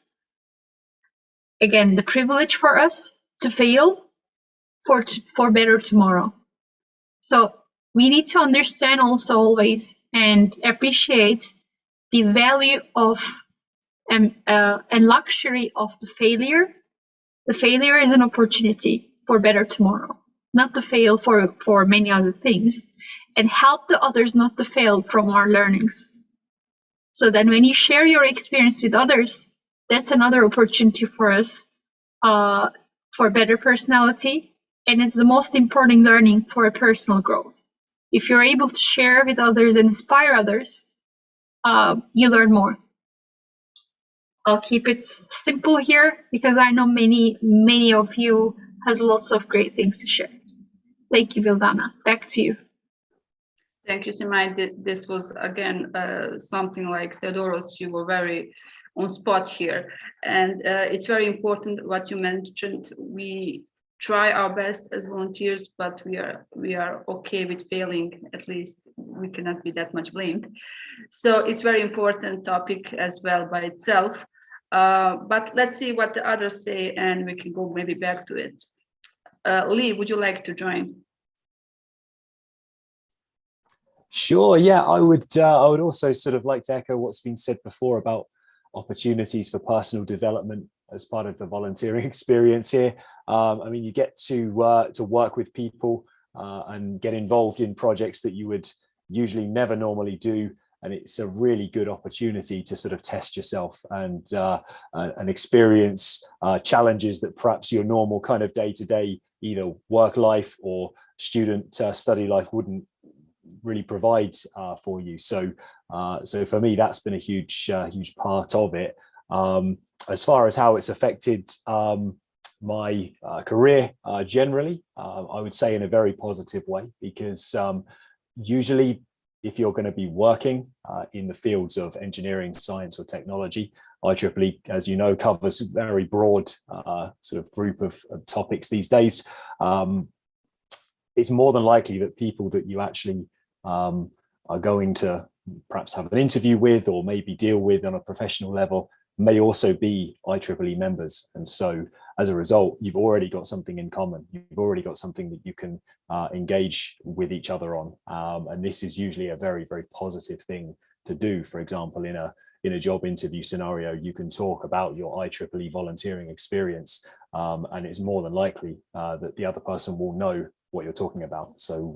again, the privilege for us to fail for better tomorrow. So we need to understand also always and appreciate the value of and luxury of the failure. The failure is an opportunity for better tomorrow, not to fail for many other things, and help the others not to fail from our learnings. So then when you share your experience with others, that's another opportunity for us for better personality. And it's the most important learning for a personal growth. If you're able to share with others and inspire others, you learn more. I'll keep it simple here because I know many of you has lots of great things to share. Thank you, Vildana. Back to you. Thank you, Simai. This was, again, something like Theodoros, you were very on spot here. And it's very important what you mentioned. We try our best as volunteers, but we are okay with failing. At least we cannot be that much blamed. So it's very important topic as well by itself. But let's see what the others say, and we can go maybe back to it. Lee, would you like to join? Sure. Yeah, I would also sort of like to echo what's been said before about opportunities for personal development as part of the volunteering experience here. I mean, you get to work with people and get involved in projects that you would usually never normally do. And it's a really good opportunity to sort of test yourself and experience challenges that perhaps your normal kind of day-to-day, either work life or student study life wouldn't really provide for you. So for me, that's been a huge part of it. As far as how it's affected my career generally, I would say in a very positive way, because usually if you're going to be working in the fields of engineering, science or technology, IEEE, as you know, covers a very broad sort of group of topics these days. It's more than likely that people that you actually are going to perhaps have an interview with or maybe deal with on a professional level may also be IEEE members. And so as a result, you've already got something in common. You've already got something that you can engage with each other on. And this is usually a very, very positive thing to do. For example, in a job interview scenario, you can talk about your IEEE volunteering experience, and it's more than likely that the other person will know what you're talking about. So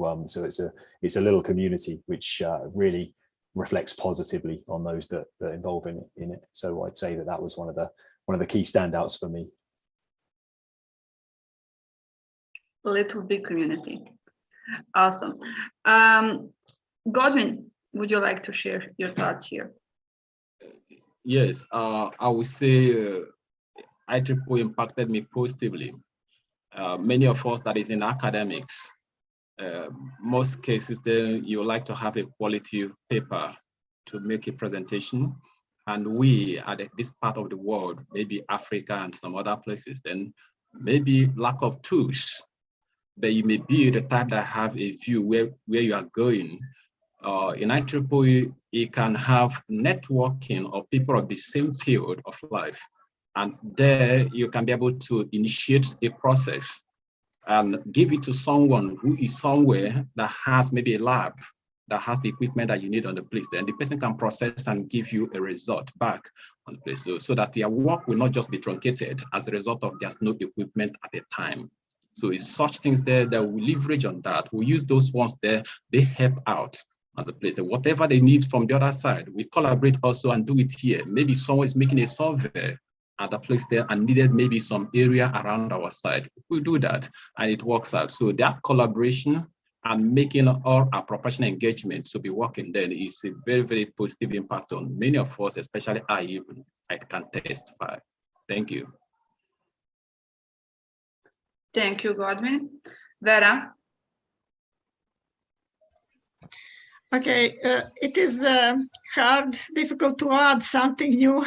it's a little community which really reflects positively on those that are involved in it. So I'd say that was one of the key standouts for me. A little big community. Awesome. Godwin, would you like to share your thoughts here? Yes, I would say IEEE impacted me positively. Many of us that is in academics, most cases then you like to have a quality paper to make a presentation. And we at this part of the world, maybe Africa and some other places, then maybe lack of tools. But you may be the type that have a view where you are going. In IEEE, you can have networking of people of the same field of life. And there you can be able to initiate a process and give it to someone who is somewhere that has maybe a lab that has the equipment that you need on the place. Then the person can process and give you a result back on the place, so that their work will not just be truncated as a result of there's no equipment at the time. So it's such things there that we leverage on that. We use those ones there, they help out on the place. And whatever they need from the other side, we collaborate also and do it here. Maybe someone is making a survey at the place there and needed maybe some area around our side. We do that and it works out. So that collaboration and making all our professional engagement to be working then is a very, very positive impact on many of us, especially I can testify. Thank you. Thank you, Godwin. Vera? Okay, it is difficult to add something new,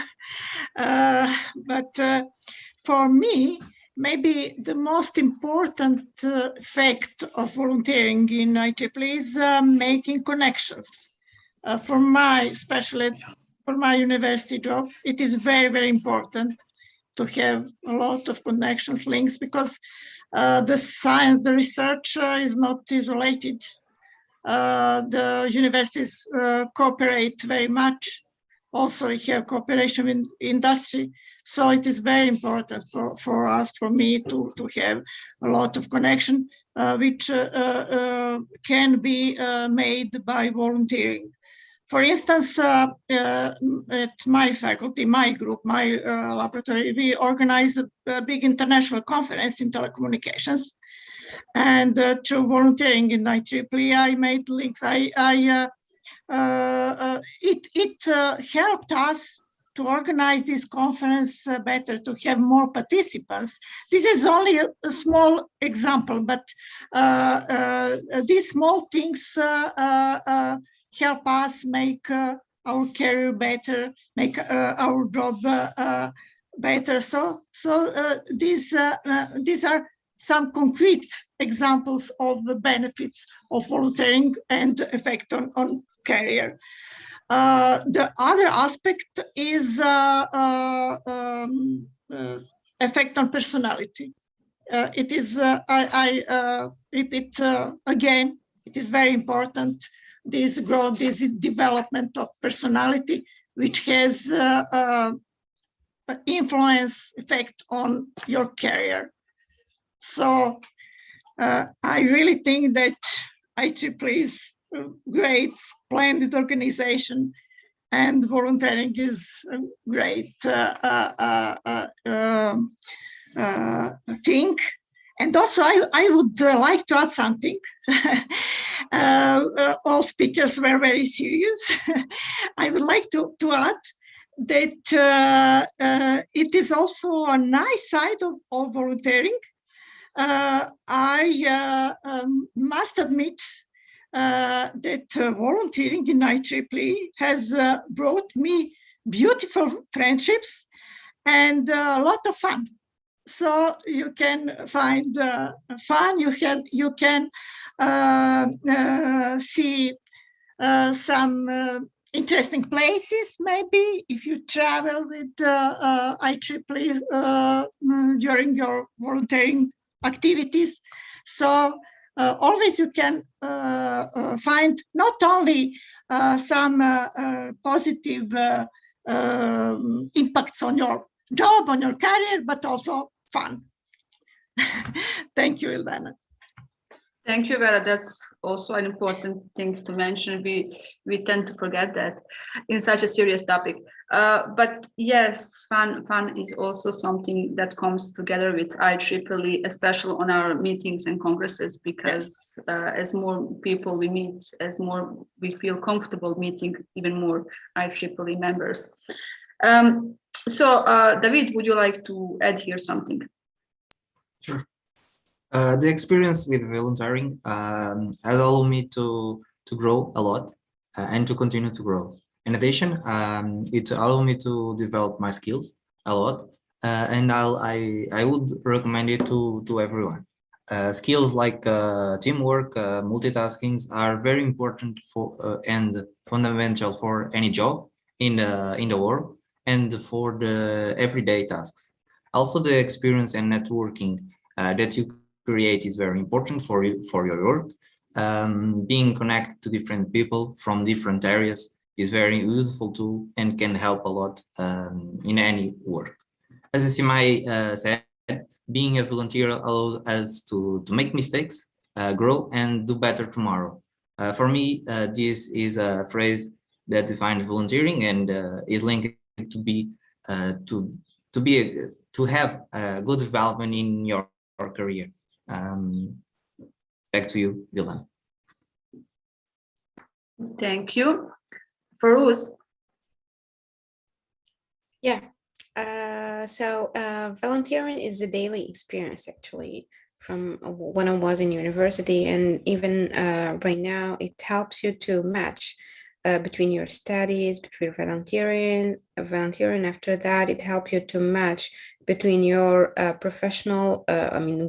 but for me, maybe the most important fact of volunteering in IEEE is making connections. Especially for my university job, it is very, very important to have a lot of connections, links, because the science, the research is not isolated. The universities cooperate very much. also we have cooperation with industry. So it is very important for us, for me, to have a lot of connection, which can be made by volunteering. For instance, at my faculty, my group, my laboratory, we organize a big international conference in telecommunications. And through volunteering in IEEE, I made links. It helped us to organize this conference better, to have more participants. This is only a small example, but these small things help us make our career better, make our job better. So these are some concrete examples of the benefits of volunteering and effect on career. The other aspect is effect on personality. It is, I repeat again, it is very important, this growth, this development of personality, which has influence, effect on your career. So I really think that IEEE is a great, splendid organization, and volunteering is a great thing. And also, I would like to add something. All speakers were very serious. I would like to add that it is also a nice side of volunteering. I must admit that volunteering in IEEE has brought me beautiful friendships and a lot of fun. So you can find fun. You can see some interesting places. Maybe if you travel with IEEE during your volunteering activities. So always you can find not only some positive impacts on your job, on your career, but also fun. Thank you, Ildana. Thank you, Vera. That's also an important thing to mention. We tend to forget that in such a serious topic. But yes, fun is also something that comes together with IEEE, especially on our meetings and congresses, because as more people we meet, as more we feel comfortable meeting even more IEEE members. So David, would you like to add here something? Sure. The experience with volunteering has allowed me to grow a lot and to continue to grow. In addition, it allowed me to develop my skills a lot, and I would recommend it to everyone. Skills like teamwork, multitasking are very important for and fundamental for any job in the world and for the everyday tasks. Also, the experience and networking that you create is very important for your work. Being connected to different people from different areas is very useful too and can help a lot in any work. As Simai said, being a volunteer allows us to make mistakes, grow, and do better tomorrow. For me, this is a phrase that defines volunteering and is linked to have a good development in your career. Back to you, Dylan. Thank you. Farouz. Yeah. So volunteering is a daily experience, actually, from when I was in university, and even right now, it helps you to match between your studies, between volunteering. After that, it helps you to match between your professional,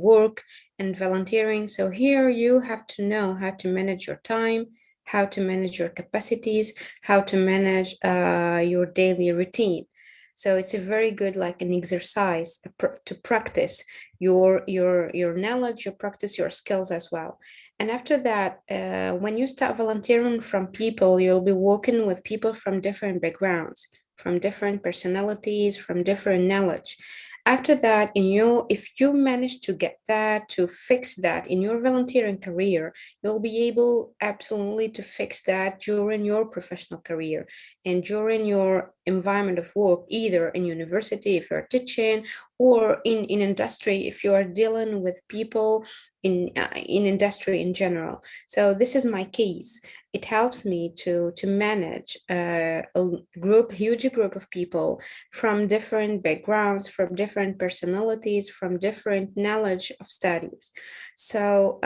work and volunteering. So here you have to know how to manage your time, how to manage your capacities, how to manage your daily routine. So it's a very good, like an exercise to practice your knowledge, you practice your skills as well. And after that, when you start volunteering from people, you'll be working with people from different backgrounds, from different personalities, from different knowledge. After that, if you manage to get that, to fix that in your volunteering career, you'll be able absolutely to fix that during your professional career and during your environment of work, either in university if you're teaching, or in industry if you are dealing with people in industry in general. So this is my case. It helps me to manage a huge group of people from different backgrounds, from different personalities, from different knowledge of studies. So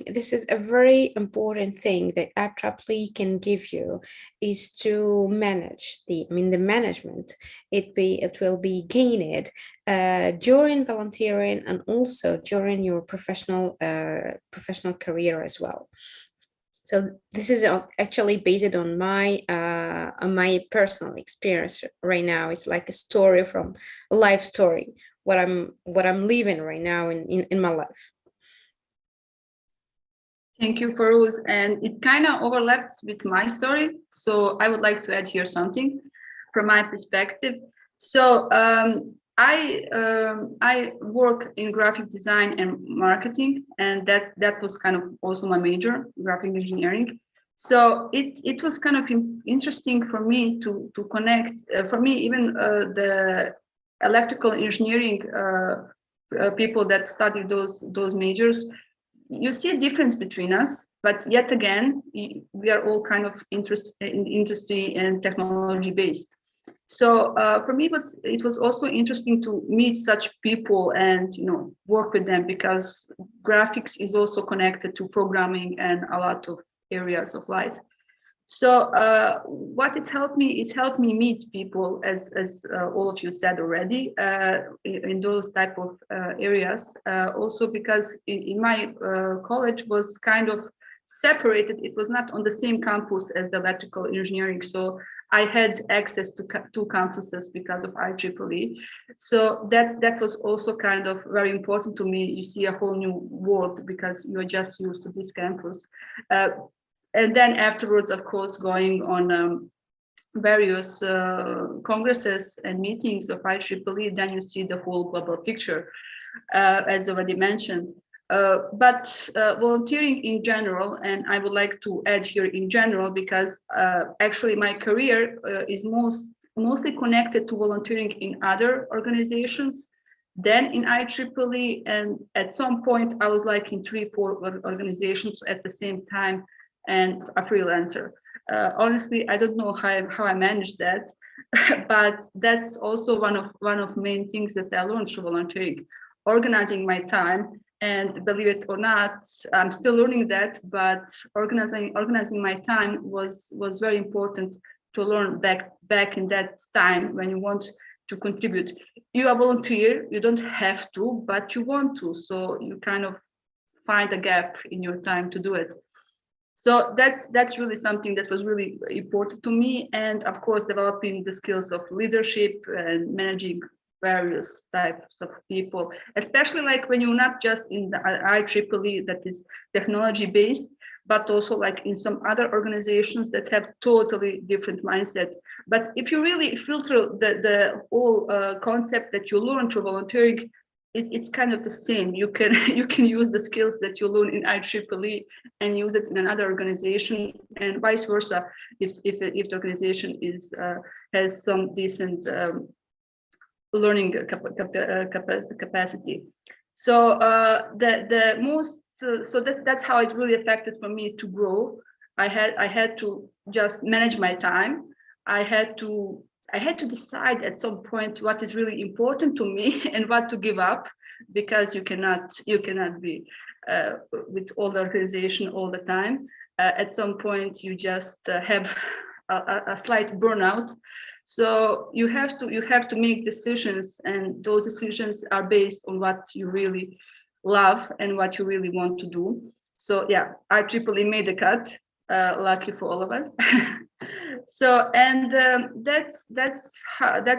this is a very important thing that IEEE can give you, is to manage the management. It will be gained during volunteering and also during your professional career as well. So this is actually based on my personal experience right now. It's like a story from a life story, what I'm living right now in my life. Thank you, Farouz. And it kind of overlaps with my story. So I would like to add here something from my perspective. So I work in graphic design and marketing, and that was kind of also my major, graphic engineering. So it was kind of interesting for me to connect. For me, even the electrical engineering people that study those majors, you see a difference between us, but yet again, we are all kind of interested in industry and technology based. So for me, it was also interesting to meet such people and work with them, because graphics is also connected to programming and a lot of areas of life. So what it helped me meet people, as all of you said already, in those type of areas. Also because in my college was kind of separated. It was not on the same campus as the electrical engineering. So I had access to two campuses because of IEEE. So that was also kind of very important to me. You see a whole new world because you're just used to this campus. And then afterwards, of course, going on various congresses and meetings of IEEE, then you see the whole global picture, as already mentioned. But volunteering in general, and I would like to add here in general, because actually my career is mostly connected to volunteering in other organizations than in IEEE. And at some point, I was like in 3-4 organizations at the same time, and a freelancer. Honestly, I don't know how I managed that, but that's also one of main things that I learned through volunteering, organizing my time. And believe it or not, I'm still learning that, but organizing my time was very important to learn back in that time when you want to contribute. You are volunteer, you don't have to, but you want to, so you kind of find a gap in your time to do it. So that's really something that was really important to me. And of course, developing the skills of leadership and managing various types of people, especially like when you're not just in the IEEE that is technology based, but also like in some other organizations that have totally different mindset. But if you really filter the whole concept that you learn through volunteering, it's kind of the same. You can use the skills that you learn in IEEE and use it in another organization, and vice versa. If the organization has some decent learning capacity. So that's how it really affected for me to grow. I had to just manage my time. I had to decide at some point what is really important to me and what to give up, because you cannot be with all the organization all the time. At some point, you just have a slight burnout. So you have to make decisions, and those decisions are based on what you really love and what you really want to do. So yeah, IEEE made the cut. Lucky for all of us. So, and that's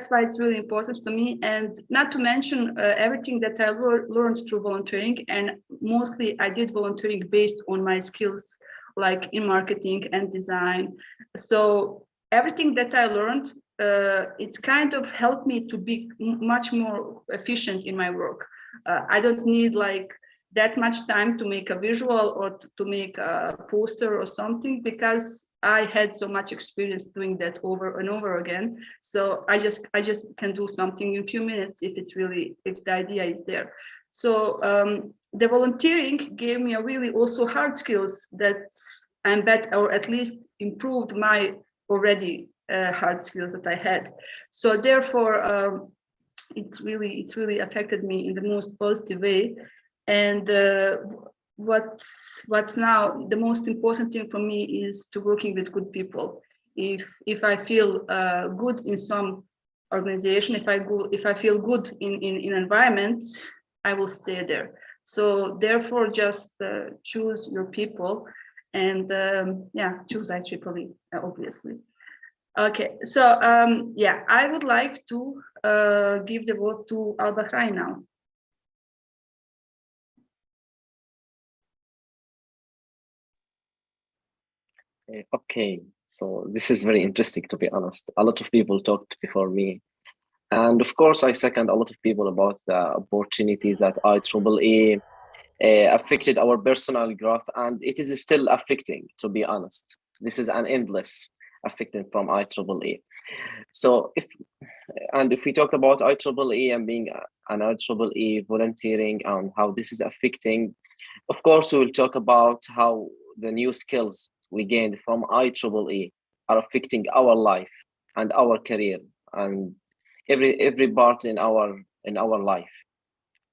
why it's really important to me, and not to mention everything that I learned through volunteering, and mostly I did volunteering based on my skills, like in marketing and design. So everything that I learned, it's kind of helped me to be much more efficient in my work. I don't need like that much time to make a visual or to make a poster or something, because I had so much experience doing that over and over again. So I just can do something in a few minutes if the idea is there. So the volunteering gave me a really also hard skills that I'm better, or at least improved my already hard skills that I had. So therefore, it's really affected me in the most positive way. And what's now the most important thing for me is to working with good people. If I feel good in some organization, if I feel good in environment, I will stay there. So therefore, just choose your people, and choose IEEE, obviously. Okay, so I would like to give the word to Al-Bahrain now. Okay, so this is very interesting, to be honest. A lot of people talked before me. And of course, I second a lot of people about the opportunities that IEEE affected our personal growth, and it is still affecting, to be honest. This is an endless affecting from IEEE. So if we talk about IEEE and being an IEEE volunteering and how this is affecting, of course, we will talk about how the new skills we gained from IEEE are affecting our life and our career and every part in our life,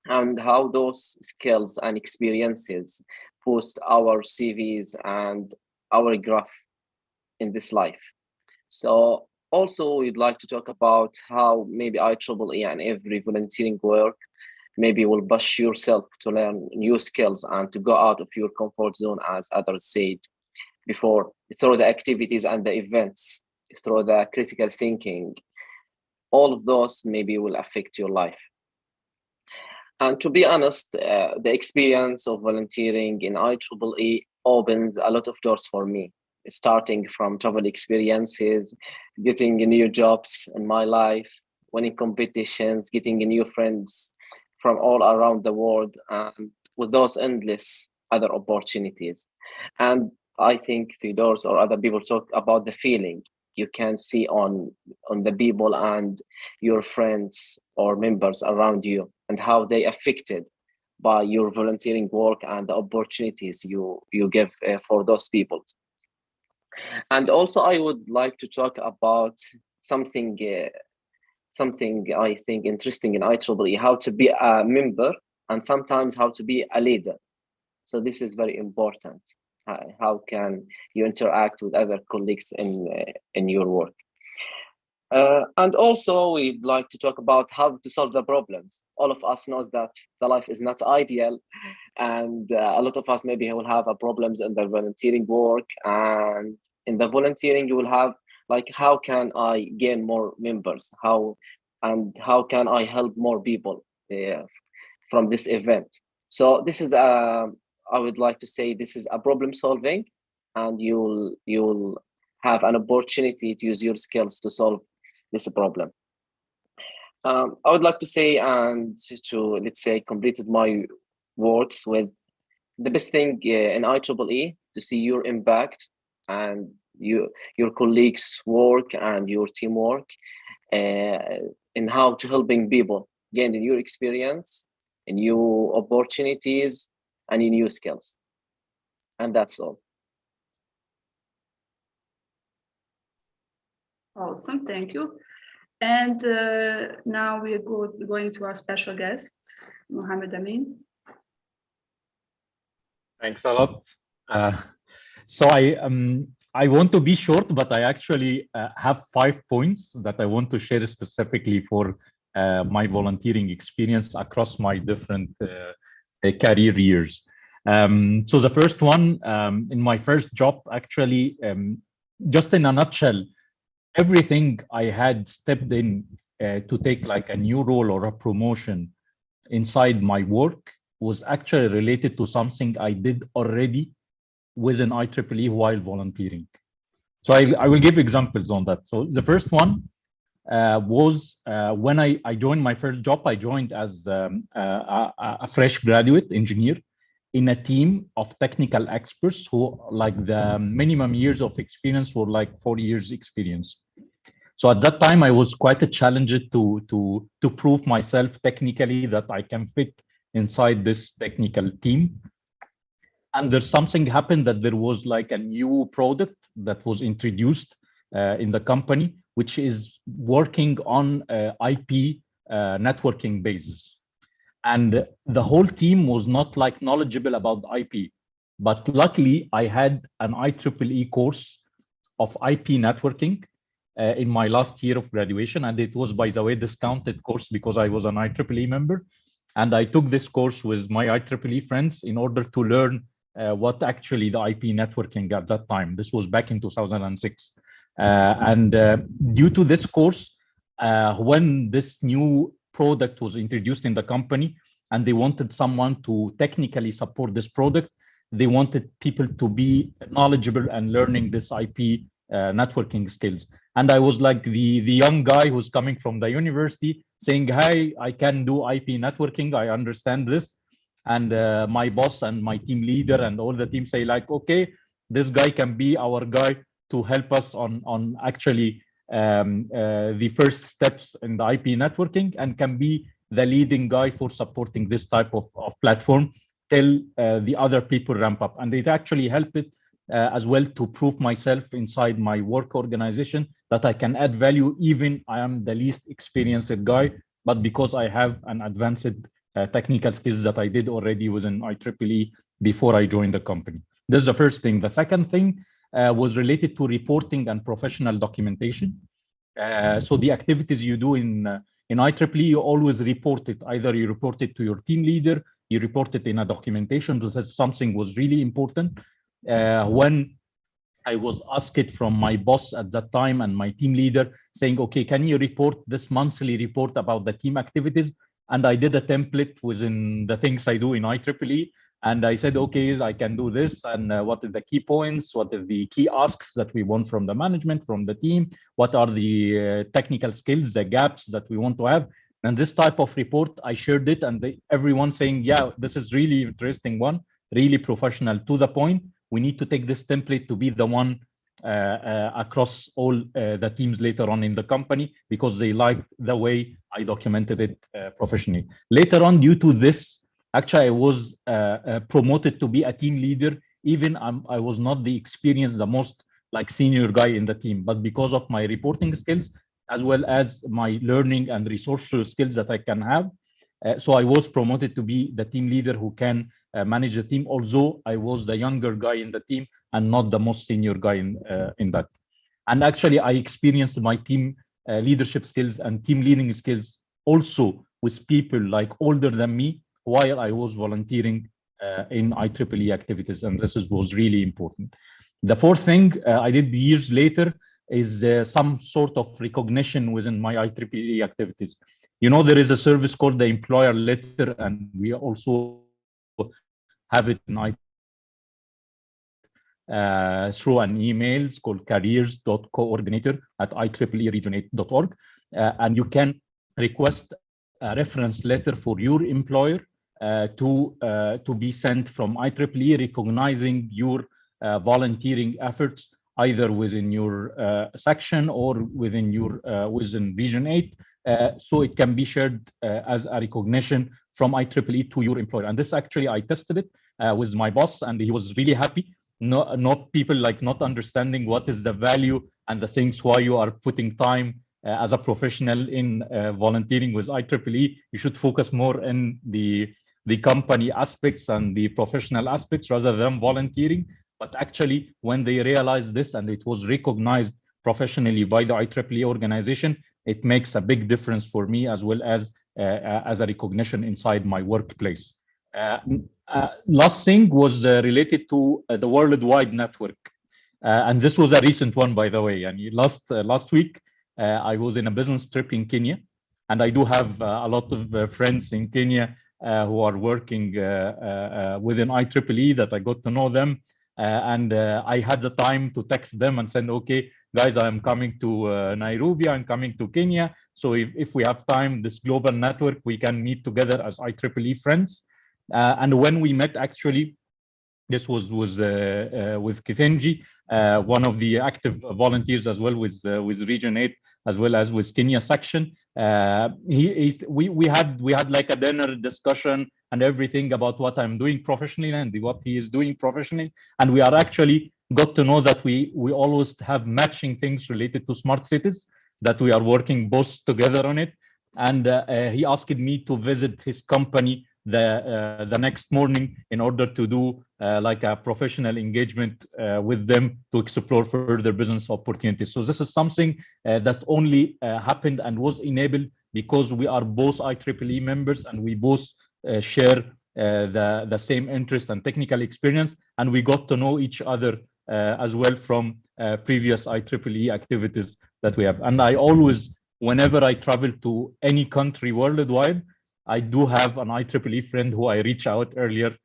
and how those skills and experiences boost our CVs and our growth in this life. So also we'd like to talk about how maybe IEEE and every volunteering work maybe will push yourself to learn new skills and to go out of your comfort zone, as others said before, through the activities and the events, through the critical thinking. All of those maybe will affect your life. And to be honest, the experience of volunteering in IEEE opens a lot of doors for me, starting from travel experiences, getting new jobs in my life, winning competitions, getting new friends from all around the world, and with those endless other opportunities. And I think Theodorus or other people talk about the feeling you can see on the people and your friends or members around you, and how they affected by your volunteering work and the opportunities you give for those people. And also I would like to talk about something I think interesting in IEEE, how to be a member and sometimes how to be a leader. So this is very important. How can you interact with other colleagues in your work? And also we'd like to talk about how to solve the problems. All of us knows that the life is not ideal, and a lot of us maybe will have problems in the volunteering work, and in the volunteering you will have like, how can I gain more members? How can I help more people from this event? So this is I would like to say this is a problem solving, and you'll have an opportunity to use your skills to solve this problem. I would like to say, and to let's say completed my words with the best thing in IEEE, to see your impact and your colleagues' work and your teamwork in how to helping people gain new experience, new opportunities, and new skills. And that's all. Awesome, thank you. And now we're going to our special guest, Mohamed Amin. Thanks a lot. So I want to be short, but I actually have 5 points that I want to share specifically for my volunteering experience across my different career years. So the first one, in my first job, actually, just in a nutshell, everything I had stepped in to take like a new role or a promotion inside my work was actually related to something I did already within IEEE while volunteering. So I will give examples on that. So the first one was when I joined my first job. I joined as a fresh graduate engineer in a team of technical experts who, like, the minimum years of experience were like 4 years experience. So at that time, I was quite a challenge to prove myself technically that I can fit inside this technical team. And there's something happened that there was like a new product that was introduced in the company, which is working on IP networking basis. And the whole team was not like knowledgeable about IP, but luckily I had an IEEE course of IP networking in my last year of graduation. And it was, by the way, discounted course because I was an IEEE member. And I took this course with my IEEE friends in order to learn what actually the IP networking at that time. This was back in 2006. Due to this course, when this new product was introduced in the company and they wanted someone to technically support this product, they wanted people to be knowledgeable and learning this IP networking skills. And I was like the young guy who's coming from the university saying, hey, I can do IP networking, I understand this. And my boss and my team leader and all the team say like, okay, this guy can be our guy to help us on actually the first steps in the IP networking, and can be the leading guy for supporting this type of platform till the other people ramp up. And it actually helped it as well to prove myself inside my work organization that I can add value, even I am the least experienced guy, but because I have an advanced technical skills that I did already within IEEE before I joined the company. This is the first thing. The second thing was related to reporting and professional documentation. So the activities you do in IEEE, you always report it. Either you report it to your team leader, you report it in a documentation. This is something was really important. When I was asked from my boss at that time and my team leader saying, okay, can you report this monthly report about the team activities? And I did a template within the things I do in IEEE. And I said, okay, I can do this. And what are the key points? What are the key asks that we want from the management, from the team? What are the technical skills, the gaps that we want to have? And this type of report, I shared it, and everyone saying, yeah, this is really interesting one, really professional, to the point. We need to take this template to be the one across all the teams later on in the company, because they liked the way I documented it professionally. Later on, due to this, actually, I was promoted to be a team leader. Even I was not the experienced, the most like senior guy in the team, but because of my reporting skills, as well as my learning and resourceful skills that I can have. So I was promoted to be the team leader who can manage the team, although I was the younger guy in the team and not the most senior guy in that. And actually, I experienced my team leadership skills and team leading skills also with people like older than me while I was volunteering in IEEE activities, and this was really important. The fourth thing I did years later is some sort of recognition within my IEEE activities. You know, there is a service called the employer letter, and we also have it in through an email called careers.coordinator@ieeeregion8.org, and you can request a reference letter for your employer to be sent from IEEE, recognizing your volunteering efforts either within your section or within Region 8. So it can be shared as a recognition from IEEE to your employer. And this actually, I tested it with my boss, and he was really happy. Not people like not understanding what is the value and the things why you are putting time as a professional in volunteering with IEEE. You should focus more in the company aspects and the professional aspects rather than volunteering. But actually, when they realized this and it was recognized professionally by the IEEE organization, it makes a big difference for me as well as a recognition inside my workplace. Last thing was related to the worldwide network. And this was a recent one, by the way. And last week, I was in a business trip in Kenya, and I do have a lot of friends in Kenya who are working within IEEE that I got to know them. And I had the time to text them and said, okay, guys, I'm coming to Nairobi, I'm coming to Kenya. So if we have time, this global network, we can meet together as IEEE friends. And when we met, actually, this was with Kithenji, one of the active volunteers as well with Region 8, as well as with Kenya section. We had like a dinner discussion and everything about what I'm doing professionally and what he is doing professionally. And we are actually got to know that we always have matching things related to smart cities, that we are working both together on it. And he asked me to visit his company the next morning in order to do like a professional engagement with them to explore further business opportunities. So this is something that's only happened and was enabled because we are both IEEE members and we both share the same interest and technical experience, and we got to know each other as well from previous IEEE activities that we have. And I always, whenever I travel to any country worldwide, I do have an IEEE friend who I reach out earlier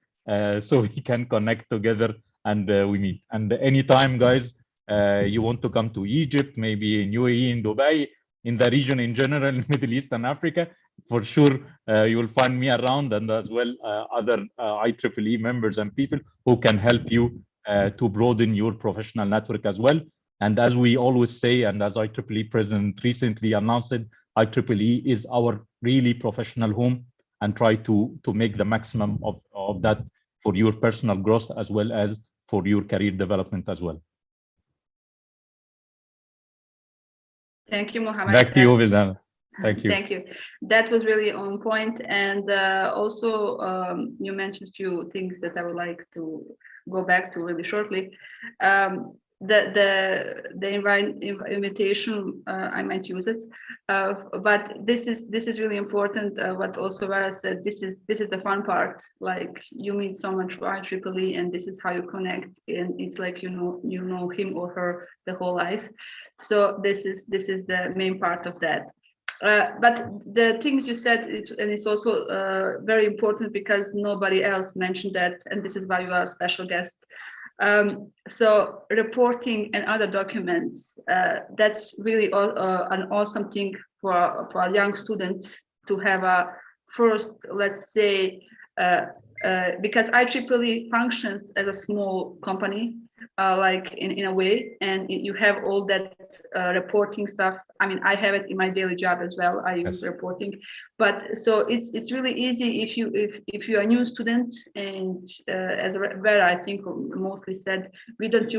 so we can connect together and we meet. And anytime, guys, you want to come to Egypt, maybe in UAE, in Dubai, in the region in general, Middle East and Africa, for sure, you will find me around, and as well other IEEE members and people who can help you to broaden your professional network as well. And as we always say, and as IEEE President recently announced it, IEEE is our really professional home, and try to make the maximum of that for your personal growth as well as for your career development as well. Thank you, Mohamed. Back to you, Vildan. Thank you. Thank you. That was really on point. And also, you mentioned a few things that I would like to go back to really shortly. The invitation, I might use it, but this is really important. What also Vera said, this is the fun part. Like, you meet someone from IEEE, and this is how you connect, and it's like you know him or her the whole life. So this is the main part of that. But the things you said, and it's also very important because nobody else mentioned that, and this is why you are a special guest. So reporting and other documents, that's really an awesome thing for a young student to have a first, let's say, because IEEE functions as a small company, like in a way, and you have all that reporting stuff. I mean, I have it in my daily job as well. I use reporting, but so it's really easy if you are a new student, and as Vera I think mostly said, we don't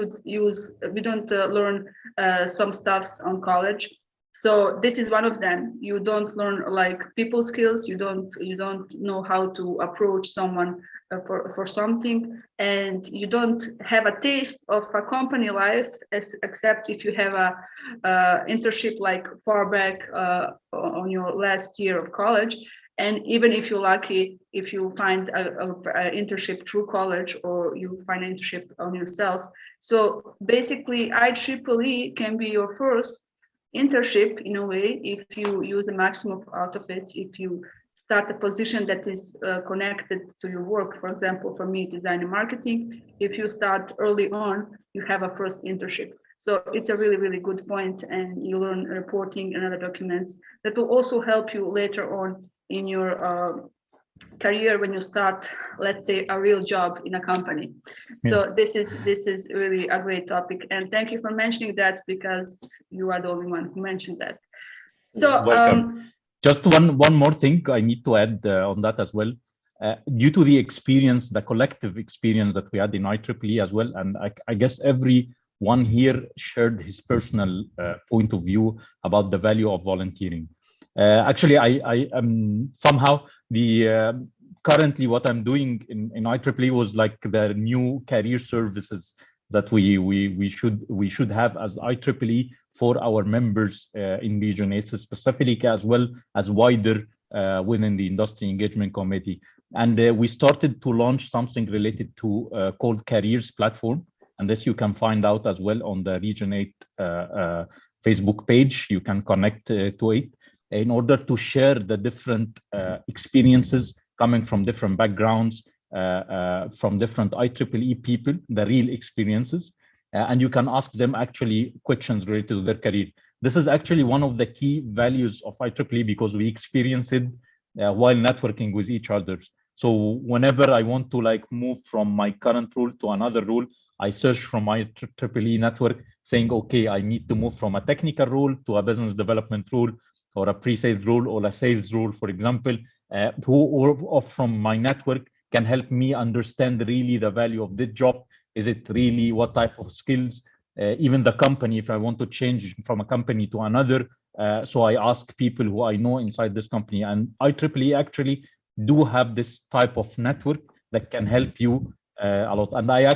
learn some stuffs on college. So this is one of them. You don't learn like people skills. You don't know how to approach someone for something, and you don't have a taste of a company life except if you have a internship like far back on your last year of college. And even if you're lucky, if you find a internship through college, or you find an internship on yourself. So basically, IEEE can be your first internship in a way, if you use the maximum out of it, if you start a position that is connected to your work. For example, for me, design and marketing, if you start early on, you have a first internship. So it's a really, really good point, and you learn reporting and other documents that will also help you later on in your career when you start, let's say, a real job in a company. So yes. This is really a great topic, and thank you for mentioning that, because you are the only one who mentioned that. So just one more thing I need to add on that as well. Due to the experience, the collective experience that we had in IEEE as well, and I guess everyone here shared his personal point of view about the value of volunteering. Actually, I am somehow currently what I'm doing in IEEE was like the new career services that we should have as IEEE for our members in Region 8 specifically, as well as wider within the Industry Engagement Committee. And we started to launch something related to called Careers Platform, And this you can find out as well on the Region 8 Facebook page. You can connect to it in order to share the different experiences coming from different backgrounds, from different IEEE people, the real experiences. And you can ask them actually questions related to their career. This is actually one of the key values of IEEE because we experience it while networking with each other. So whenever I want to like move from my current role to another role, I search from my IEEE network saying, okay, I need to move from a technical role to a business development role or a pre-sales role or a sales role, for example, who from my network can help me understand really the value of this job. Is it really what type of skills? Even the company, if I want to change from a company to another. So I ask people who I know inside this company, and IEEE actually do have this type of network that can help you a lot. And I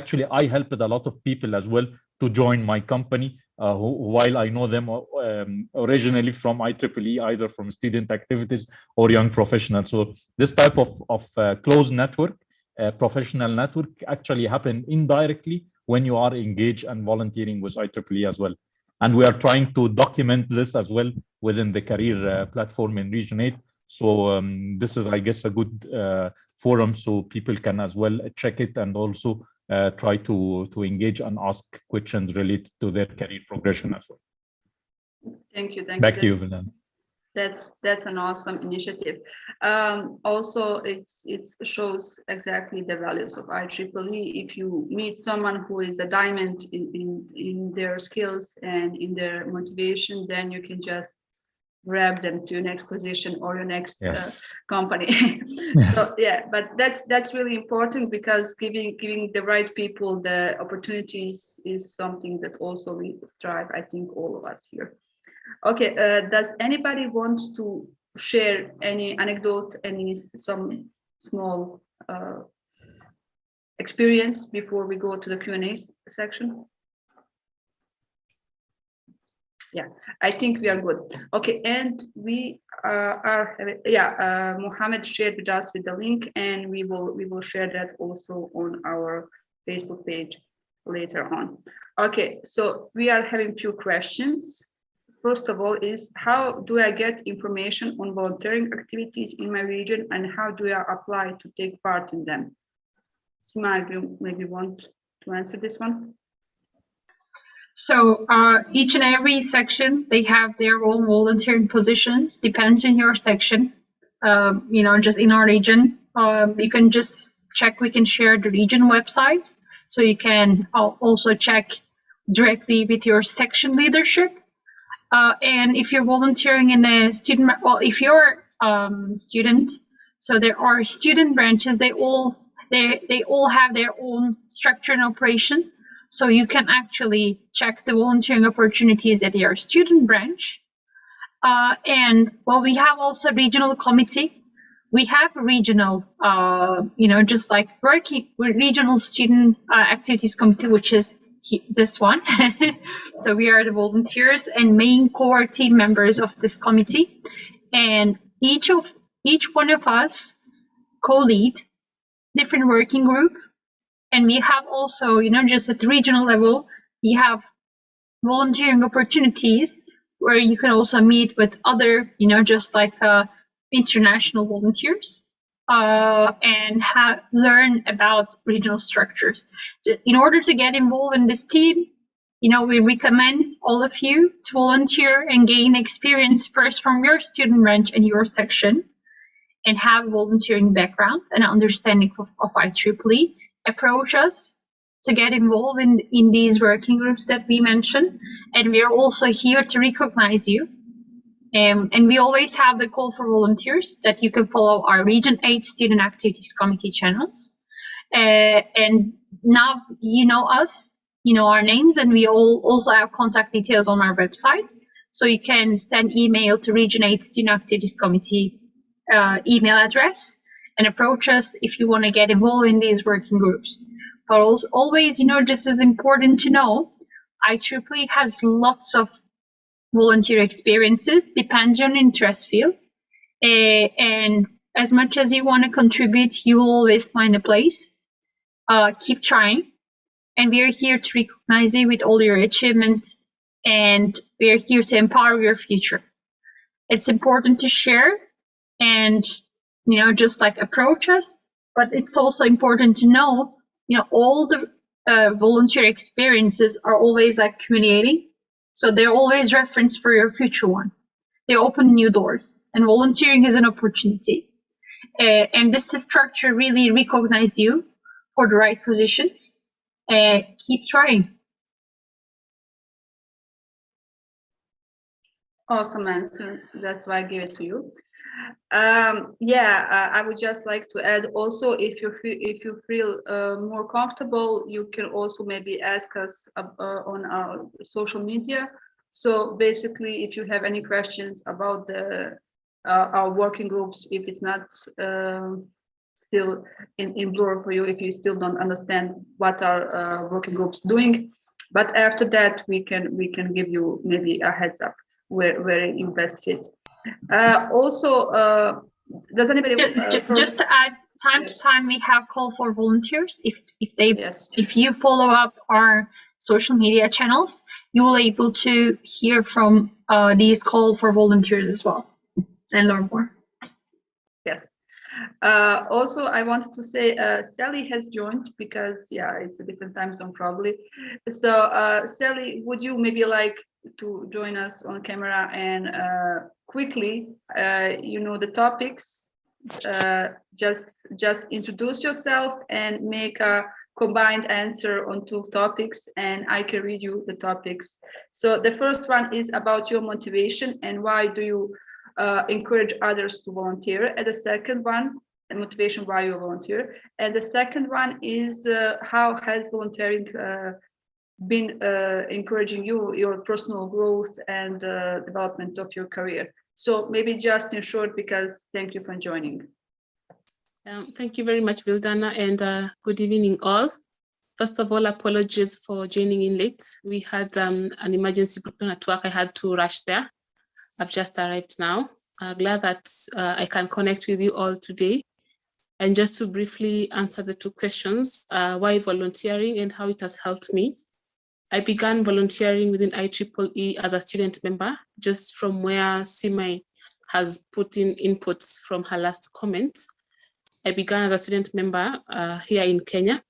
helped a lot of people as well to join my company while I know them originally from IEEE, either from student activities or young professionals. So this type of closed network, professional network actually happen indirectly when you are engaged and volunteering with IEEE as well. And we are trying to document this as well within the career platform in Region 8. So this is, I guess, a good forum so people can as well check it and also try to engage and ask questions related to their career progression as well. Thank you. Back to you, Vildan. That's an awesome initiative. Also, it shows exactly the values of IEEE. If you meet someone who is a diamond in their skills and in their motivation, then you can just grab them to your next position or your next company. So yeah, but that's really important because giving the right people the opportunities is something that also we strive, I think, all of us here. Okay, does anybody want to share any anecdote, some small experience before we go to the Q&A section? Yeah, I think we are good. Okay, and we Mohamed shared with us with the link, and we will share that also on our Facebook page later on. Okay, so we are having two questions. First of all is, how do I get information on volunteering activities in my region, and how do I apply to take part in them? Sima, you maybe want to answer this one? So each and every section, they have their own volunteering positions, depends on your section. Just in our region, you can just check, we can share the region website. So you can also check directly with your section leadership. And if you're volunteering in a student, well, if you're student, so there are student branches, they all have their own structure and operation. So you can actually check the volunteering opportunities at your student branch. And well, we have also regional committee. We have a regional, just like regional student activities committee, which is this one. So we are the volunteers and main core team members of this committee. And each one of us co-lead different working group. And we have also, just at the regional level, we have volunteering opportunities where you can also meet with other, just like international volunteers and learn about regional structures. So in order to get involved in this team, we recommend all of you to volunteer and gain experience first from your student branch and your section and have volunteering background and understanding of IEEE. Approach us to get involved in these working groups that we mentioned, and we are also here to recognize you. And we always have the call for volunteers that you can follow our Region 8 Student Activities Committee channels. And now you know us, you know our names, and we also have contact details on our website. So you can send email to Region 8 Student Activities Committee email address and approach us if you want to get involved in these working groups. But also, always, just as important to know, IEEE has lots of volunteer experiences, depends on interest field. And as much as you want to contribute, you will always find a place. Keep trying. and we are here to recognize you with all your achievements, and we are here to empower your future. It's important to share and, just like approach us, but it's also important to know, all the volunteer experiences are always accumulating. So they're always reference for your future one. They open new doors, and volunteering is an opportunity. And this structure really recognizes you for the right positions. Keep trying. Awesome answer. That's why I give it to you. I would just like to add also, if you feel more comfortable, you can also maybe ask us on our social media. So basically, if you have any questions about our working groups, if it's not still in blur for you, if you still don't understand what our working groups doing, but after that we can give you maybe a heads up where you best fit. Does anybody just to add, time to time we have call for volunteers. If you follow up our social media channels, you will able to hear from these call for volunteers as well and learn more. Yes. Also, I wanted to say Sally has joined because it's a different time zone probably. So Sally, would you maybe like to join us on camera and quickly, the topics, just introduce yourself and make a combined answer on 2 topics, and I can read you the topics. So the first one is about your motivation and why do you encourage others to volunteer. And the second one, the motivation why you volunteer. And the second one is how has volunteering been encouraging your personal growth and development of your career. So maybe just in short, because thank you for joining. Thank you very much, Vildana, and good evening all. First of all, apologies for joining in late. We had an emergency breakdown at work. I had to rush there. I've just arrived now. Glad that I can connect with you all today. And just to briefly answer the 2 questions, why volunteering and how it has helped me. I began volunteering within IEEE as a student member, just from where Simai has put in inputs from her last comment. I began as a student member here in Kenya.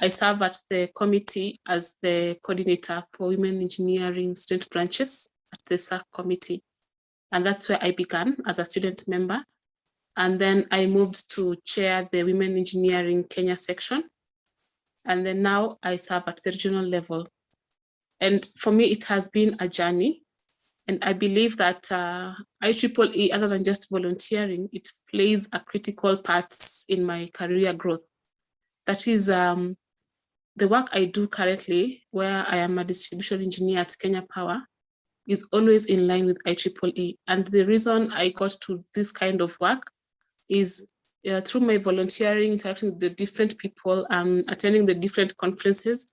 I serve at the committee as the coordinator for women engineering student branches at the SAC committee. And that's where I began as a student member. And then I moved to chair the women engineering Kenya section. And then now I serve at the regional level. And for me, it has been a journey. And I believe that IEEE, other than just volunteering, it plays a critical part in my career growth. That is the work I do currently, where I am a distribution engineer at Kenya Power, is always in line with IEEE. And the reason I got to this kind of work is through my volunteering, interacting with the different people, attending the different conferences,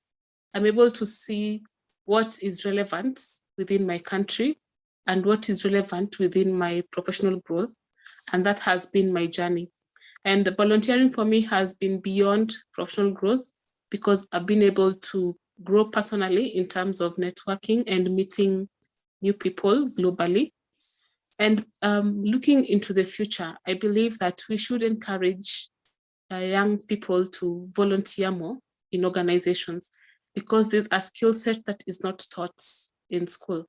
I'm able to see what is relevant within my country and what is relevant within my professional growth. And that has been my journey. And volunteering for me has been beyond professional growth because I've been able to grow personally in terms of networking and meeting new people globally. And looking into the future, I believe that we should encourage young people to volunteer more in organizations because there's a skill set that is not taught in school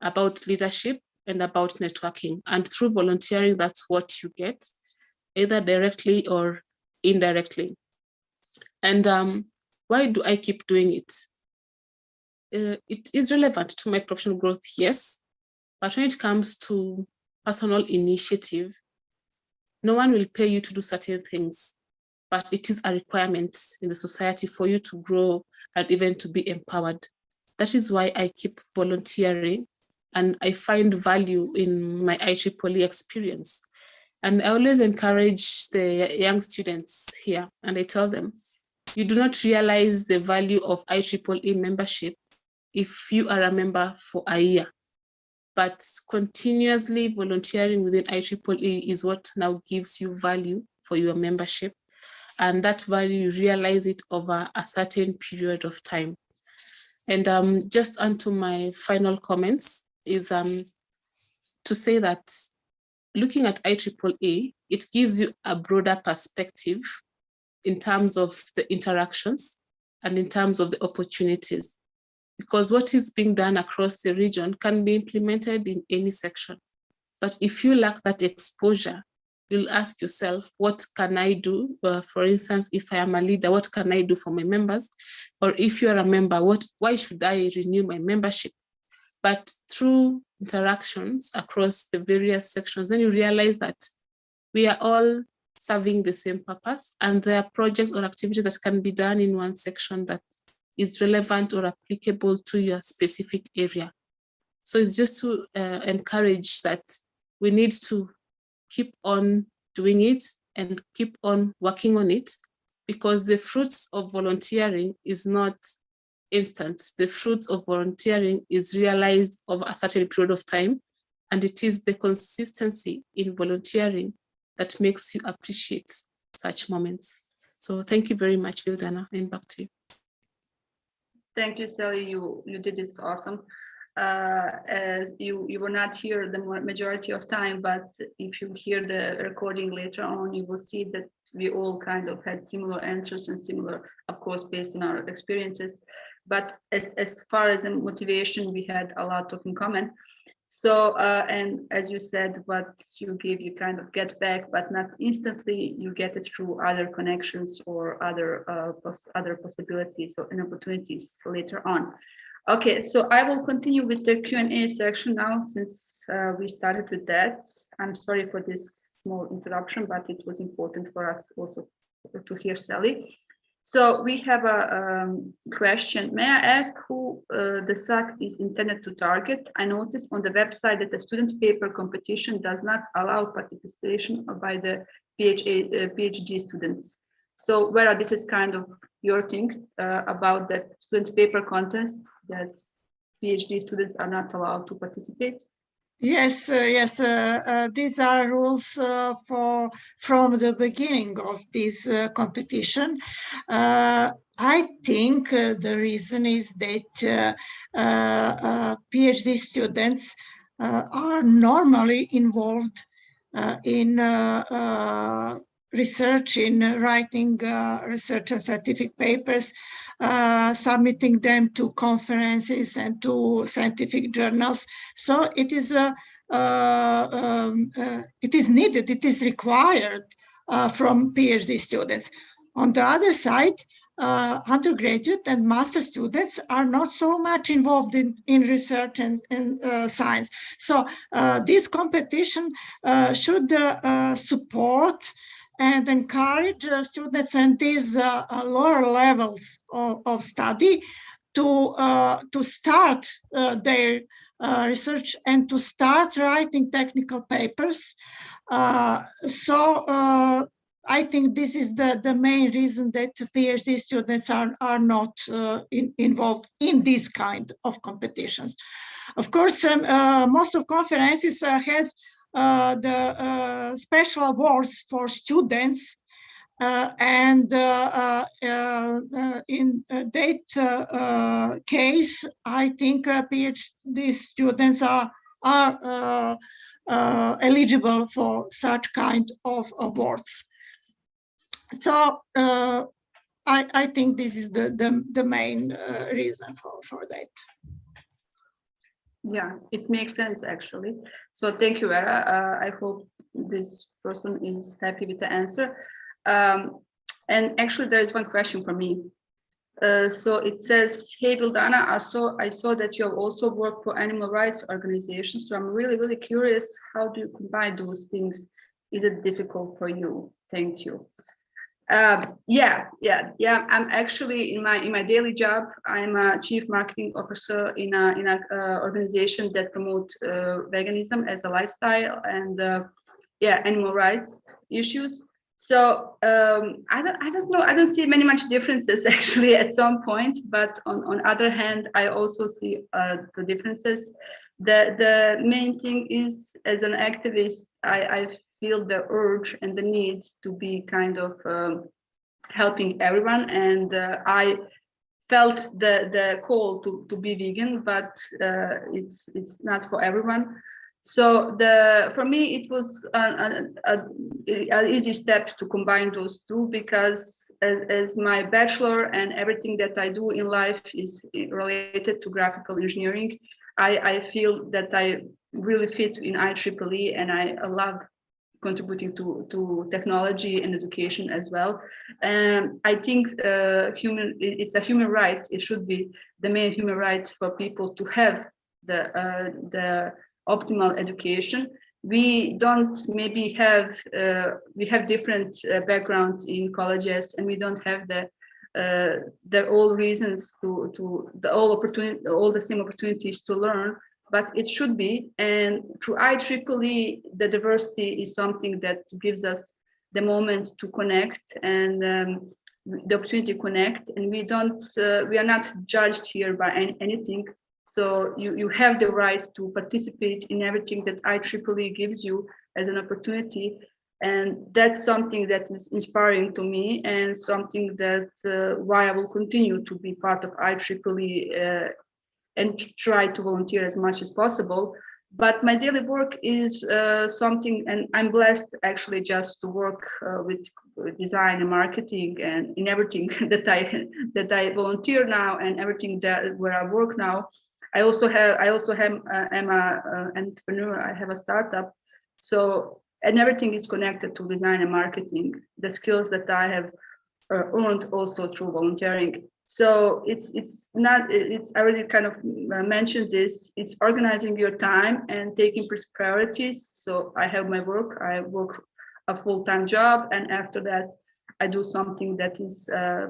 about leadership and about networking. And through volunteering, that's what you get, either directly or indirectly. And why do I keep doing it? It is relevant to my professional growth, yes. But when it comes to personal initiative, no one will pay you to do certain things, but it is a requirement in the society for you to grow and even to be empowered. That is why I keep volunteering and I find value in my IEEE experience. And I always encourage the young students here and I tell them, you do not realize the value of IEEE membership if you are a member for a year. But continuously volunteering within IEEE is what now gives you value for your membership. and that value, you realize it over a certain period of time. And just onto my final comments is to say that looking at IEEE, it gives you a broader perspective in terms of the interactions and in terms of the opportunities, because what is being done across the region can be implemented in any section. But if you lack that exposure, you'll ask yourself, what can I do? For instance, if I am a leader, what can I do for my members? Or if you're a member, why should I renew my membership? But through interactions across the various sections, then you realize that we are all serving the same purpose, and there are projects or activities that can be done in one section that is relevant or applicable to your specific area. So it's just to encourage that we need to keep on doing it and keep on working on it, because the fruits of volunteering is not instant. The fruits of volunteering is realized over a certain period of time, and it is the consistency in volunteering that makes you appreciate such moments. So thank you very much, Vildana, and back to you. Thank you, Sally. You did this awesome. As you were not here the majority of time, but if you hear the recording later on, you will see that we all kind of had similar answers and similar, of course, based on our experiences. But as far as the motivation, we had a lot of in common. So, and as you said, what you give, you kind of get back, but not instantly. You get it through other connections or other possibilities or opportunities later on. Okay, so I will continue with the Q&A section now, since we started with that. I'm sorry for this small interruption, but it was important for us also to hear Sally. So we have a question. May I ask who the SAC is intended to target? I noticed on the website that the student paper competition does not allow participation by the PhD students. So Vera, this is kind of your thing about the student paper contest, that PhD students are not allowed to participate. Yes, yes. These are rules from the beginning of this competition. I think the reason is that PhD students are normally involved in research, in writing research and scientific papers, submitting them to conferences and to scientific journals. So it is needed, it is required from PhD students. On the other side, undergraduate and master students are not so much involved in research and science. So this competition should support and encourage students in these lower levels of study to start their research and to start writing technical papers. So I think this is the main reason that PhD students are not involved in this kind of competitions. Of course, most of conferences has the special awards for students, and in that case, I think PhD students are eligible for such kind of awards. So I think this is the main reason for that. Yeah, it makes sense actually. So thank you, Vera. I hope this person is happy with the answer. And actually there is one question for me. So it says, hey Vildana, I saw that you have also worked for animal rights organizations. So I'm really curious, how do you combine those things? Is it difficult for you? Thank you. Yeah. I'm actually in my daily job. I'm a chief marketing officer in a organization that promotes veganism as a lifestyle and animal rights issues. So I don't know. I don't see much differences actually at some point. But on other hand, I also see the differences. The main thing is, as an activist, I feel the urge and the need to be kind of helping everyone, and I felt the call to be vegan, but it's not for everyone. So for me, it was an easy step to combine those two, because as my bachelor and everything that I do in life is related to graphical engineering, I feel that I really fit in IEEE, and I love contributing to technology and education as well. And I think it's a human right. It should be the main human right for people to have the optimal education. We don't maybe have we have different backgrounds in colleges, and we don't have the all reasons to all the same opportunities to learn, but it should be. And through IEEE, the diversity is something that gives us the moment to connect and the opportunity to connect, and we are not judged here by anything. So you have the right to participate in everything that IEEE gives you as an opportunity. And that's something that is inspiring to me, and something that why I will continue to be part of IEEE and try to volunteer as much as possible. But my daily work is something, and I'm blessed actually just to work with design and marketing, and in everything that I volunteer now, and everything where I work now. I also am an entrepreneur. I have a startup, so, and everything is connected to design and marketing. The skills that I have earned also through volunteering. So it's I already kind of mentioned this. It's organizing your time and taking priorities. So I have my work. I work a full-time job, and after that, I do something that is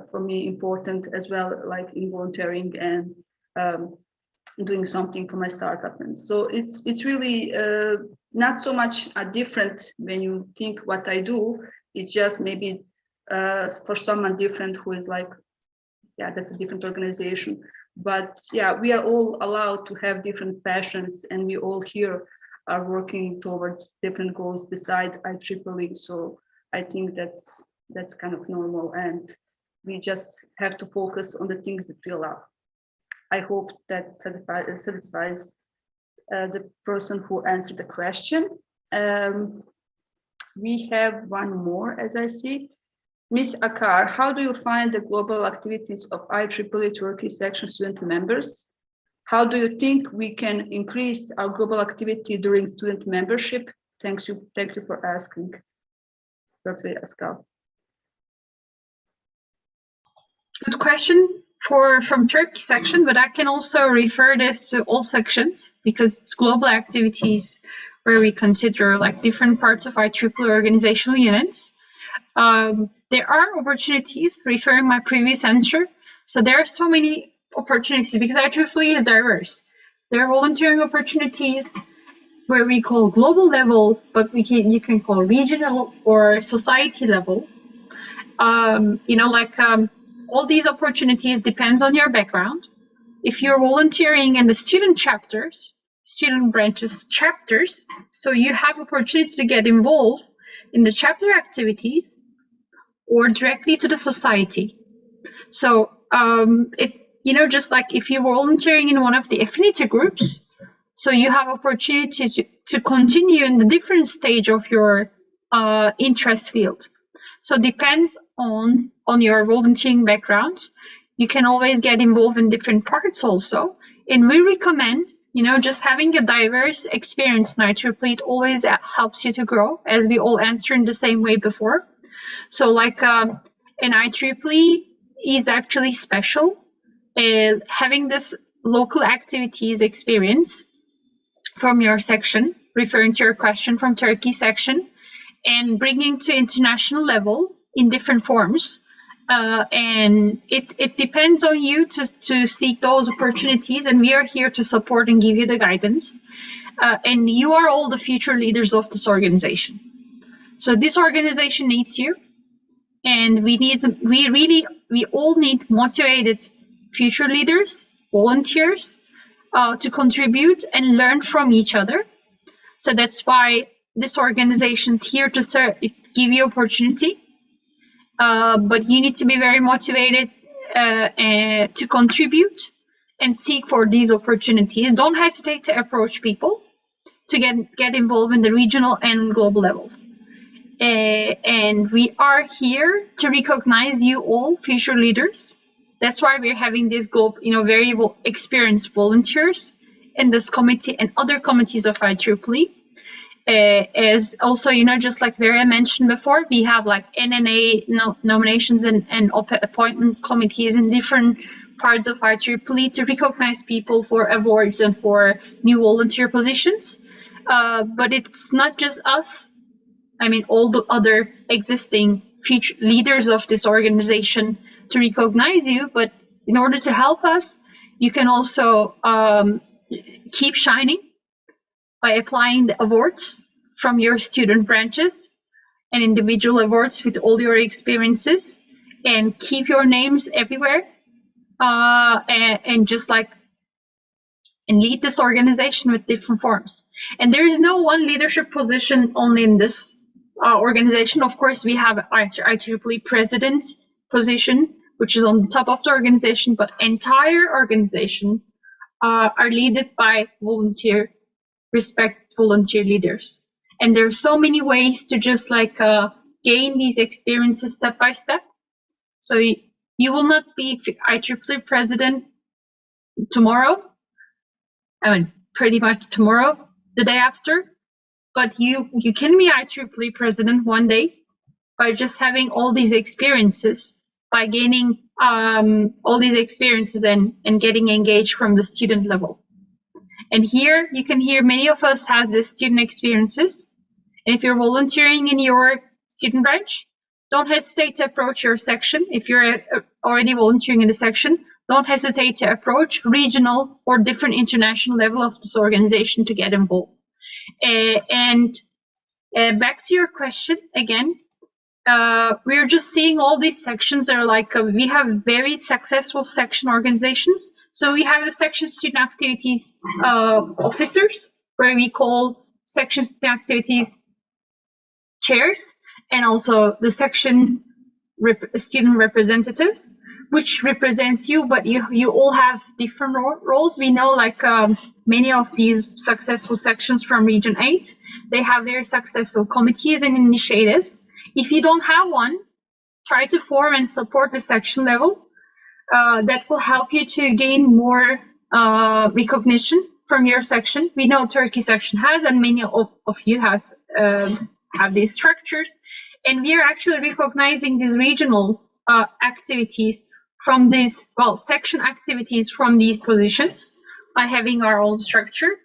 for me important as well, like in volunteering and doing something for my startup. And so it's really not so much different when you think what I do. It's just maybe for someone different who is like, yeah, that's a different organization. But yeah, we are all allowed to have different passions, and we all here are working towards different goals beside IEEE. So I think that's kind of normal, and we just have to focus on the things that we love. I hope that satisfies the person who answered the question. We have one more, as I see. Ms. Akar, how do you find the global activities of IEEE Turkey section student members? How do you think we can increase our global activity during student membership? Thank you for asking. Good question from Turkey section, but I can also refer this to all sections, because it's global activities where we consider like different parts of IEEE organizational units. There are opportunities, referring my previous answer. So there are so many opportunities because IEEE is diverse. There are volunteering opportunities where we call global level, but you can call regional or society level. All these opportunities depends on your background. If you're volunteering in the student chapters, student branches chapters, so you have opportunity to get involved in the chapter activities or directly to the society. So just like if you're volunteering in one of the affinity groups, so you have opportunity to continue in the different stage of your interest field. So depends on your volunteering background. You can always get involved in different parts also. And we recommend, just having a diverse experience in IEEE, it always helps you to grow, as we all answered in the same way before. So like an IEEE is actually special. Having this local activities experience from your section, referring to your question from Turkey section, and bringing to international level in different forms. And it depends on you to seek those opportunities, and we are here to support and give you the guidance. And you are all the future leaders of this organization. So this organization needs you, and we all need motivated future leaders, volunteers, to contribute and learn from each other. So that's why this organization is here to serve, give you opportunity. but you need to be very motivated to contribute and seek for these opportunities. Don't hesitate to approach people to get involved in the regional and global level. And we are here to recognize you all, future leaders. That's why we're having this group, very experienced volunteers in this committee and other committees of IEEE. As also, just like Vera mentioned before, we have like NNA nominations and appointments committees in different parts of IEEE to recognize people for awards and for new volunteer positions. But it's not just us. I mean, all the other existing future leaders of this organization to recognize you. But in order to help us, you can also keep shining by applying the awards from your student branches and individual awards with all your experiences, and keep your names everywhere, and just like and lead this organization with different forms. And there is no one leadership position only in this organization. Of course, we have IEEE president position, which is on the top of the organization, but entire organization are led by respected volunteer leaders. And there are so many ways to just like gain these experiences step by step. So you will not be IEEE president tomorrow, I mean, pretty much tomorrow, the day after, but you can be IEEE president one day by just having all these experiences, by gaining all these experiences and getting engaged from the student level. And here you can hear many of us has this student experiences. And if you're volunteering in your student branch, don't hesitate to approach your section. If you're already volunteering in a section, don't hesitate to approach regional or different international level of this organization to get involved. And back to your question again, we're just seeing all these sections are like, we have very successful section organizations. So we have the section student activities officers, where we call section student activities chairs, and also the section student representatives, which represents you, but you all have different roles. We know like many of these successful sections from Region 8, they have very successful committees and initiatives. If you don't have one, try to form and support the section level. That will help you to gain more recognition from your section. We know Turkey section has, and many of you have these structures. And we are actually recognizing these regional activities from these, section activities from these positions by having our own structure.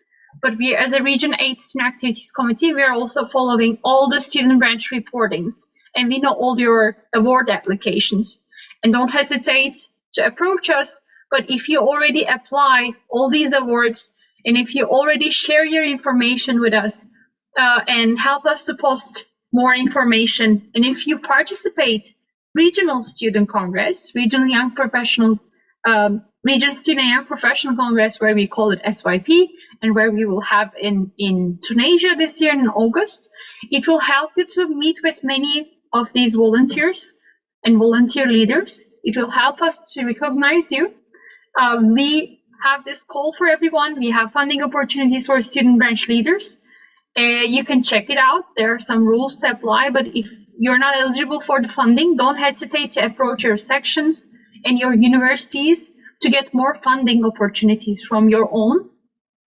But we, as a Region 8 Student Activities Committee, we are also following all the student branch reportings, and we know all your award applications. And don't hesitate to approach us. But if you already apply all these awards, and if you already share your information with us and help us to post more information, and if you participate Regional Student Congress, Regional Young Professionals, Regional Student Young Professional Congress, where we call it SYP, and where we will have in Tunisia this year in August, it will help you to meet with many of these volunteers and volunteer leaders. It will help us to recognize you. We have this call for everyone. We have funding opportunities for student branch leaders. You can check it out. There are some rules to apply, but if you're not eligible for the funding, don't hesitate to approach your sections and your universities to get more funding opportunities from your own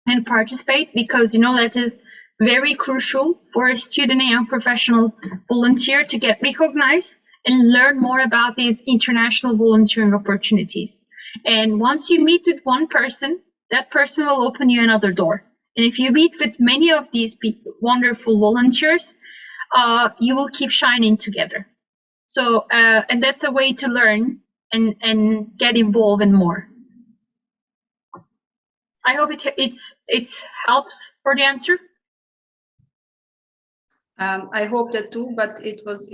and participate, because that is very crucial for a student and young professional volunteer to get recognized and learn more about these international volunteering opportunities. And once you meet with one person, that person will open you another door. And if you meet with many of these people, wonderful volunteers, you will keep shining together. So, and that's a way to learn and get involved in more. I hope it helps for the answer. I hope that too, but it was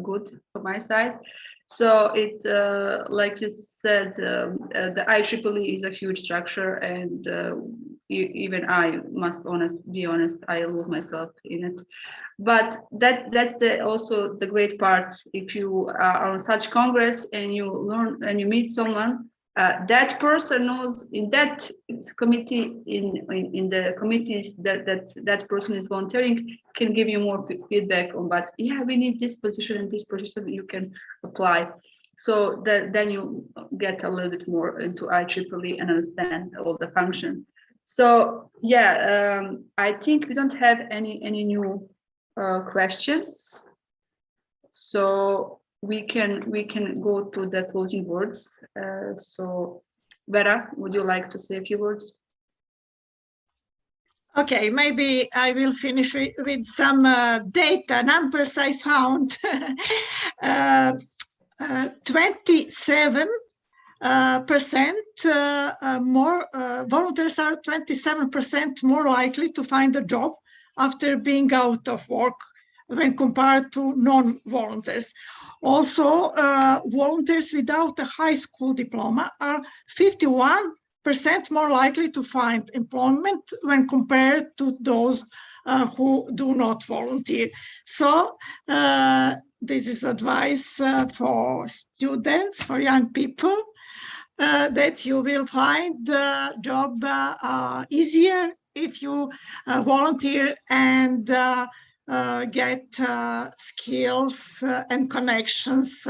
good from my side. So it, like you said, the IEEE is a huge structure, and even I must be honest, I lose myself in it. But that's also the great part. If you are on such congress and you learn and you meet someone, that person knows in that committee, in the committees that person is volunteering, can give you more feedback on. But yeah, we need this position and this position, you can apply. So that then you get a little bit more into IEEE and understand all the function. So yeah, I think we don't have any new questions. So we can go to the closing words. So Vera, would you like to say a few words? Okay, maybe I will finish with some data numbers I found. 27% more volunteers are 27% more likely to find a job after being out of work when compared to non-volunteers. Also, volunteers without a high school diploma are 51% more likely to find employment when compared to those who do not volunteer. So this is advice for students, for young people, that you will find the job easier if you volunteer and get skills and connections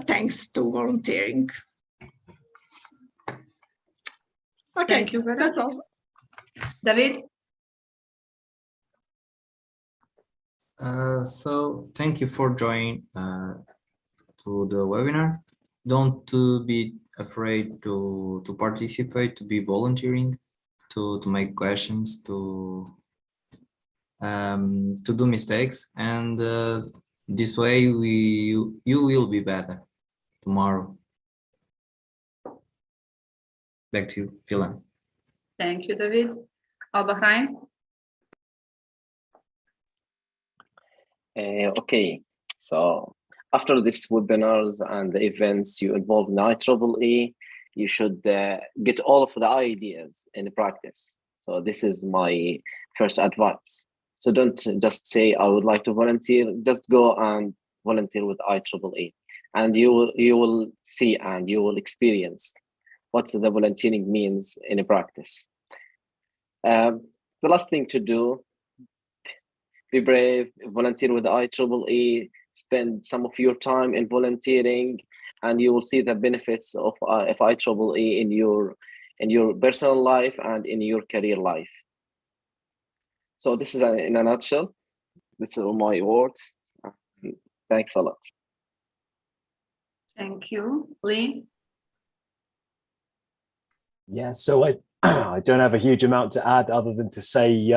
thanks to volunteering. Okay, thank you, Vera. That's all. David? So thank you for joining to the webinar. Don't be afraid to participate, to be volunteering, to make questions, to do mistakes, and this way you will be better tomorrow. Back to you, Philan. Thank you, David. Al-Bahrain? Okay, so after these webinars and the events you involve in IEEE, you should get all of the ideas in practice. So this is my first advice. So don't just say, I would like to volunteer, just go and volunteer with IEEE. And you will see and you will experience what the volunteering means in practice. The last thing to do, be brave, volunteer with IEEE, spend some of your time in volunteering, and you will see the benefits of IEEE in your personal life and in your career life. So this is in a nutshell. These are my words. Thanks a lot. Thank you. Lee? Yeah, so I don't have a huge amount to add other than to say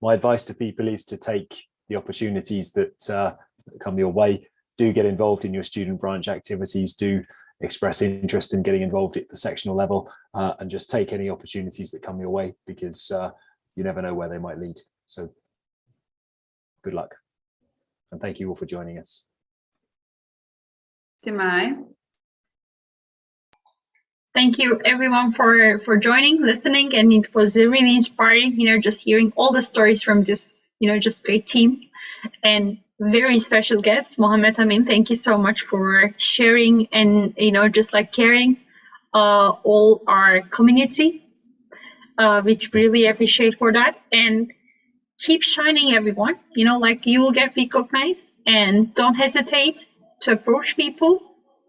my advice to people is to take the opportunities that come your way. Do get involved in your student branch activities, do express interest in getting involved at the sectional level, and just take any opportunities that come your way, because you never know where they might lead. So good luck. And thank you all for joining us. Timai? Thank you everyone for joining, listening, and it was really inspiring, just hearing all the stories from this, just great team. And very special guest, Mohamed Amin. Thank you so much for sharing and, just like caring all our community, which really appreciate for that. And keep shining, everyone. You will get recognized, and don't hesitate to approach people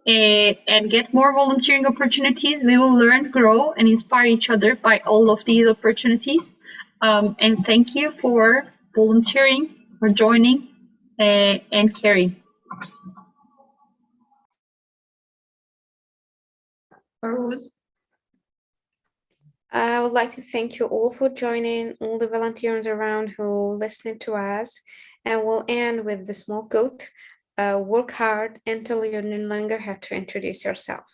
and get more volunteering opportunities. We will learn, grow, and inspire each other by all of these opportunities. And thank you for volunteering, for joining, and caring. Farouz? I would like to thank you all for joining, all the volunteers around who listened to us, and we'll end with the small quote: work hard until you no longer have to introduce yourself.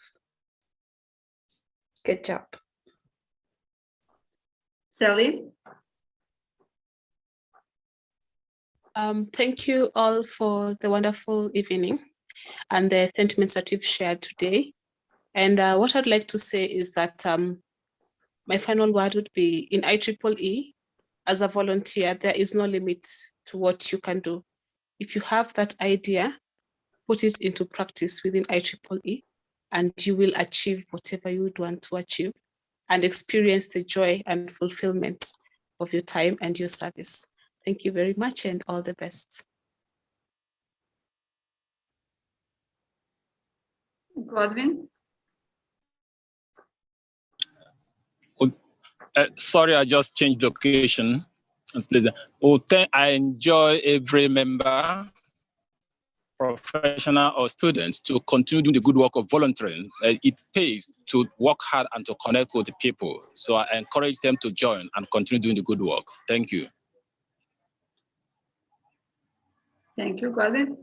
Good job. Sally? Thank you all for the wonderful evening and the sentiments that you've shared today. And what I'd like to say is that my final word would be in IEEE, as a volunteer, there is no limit to what you can do. If you have that idea, put it into practice within IEEE, and you will achieve whatever you would want to achieve and experience the joy and fulfillment of your time and your service. Thank you very much and all the best. Godwin? Sorry, I just changed location. Please. I enjoy every member, professional or students, to continue doing the good work of volunteering. It pays to work hard and to connect with the people. So I encourage them to join and continue doing the good work. Thank you. Thank you, Godwin.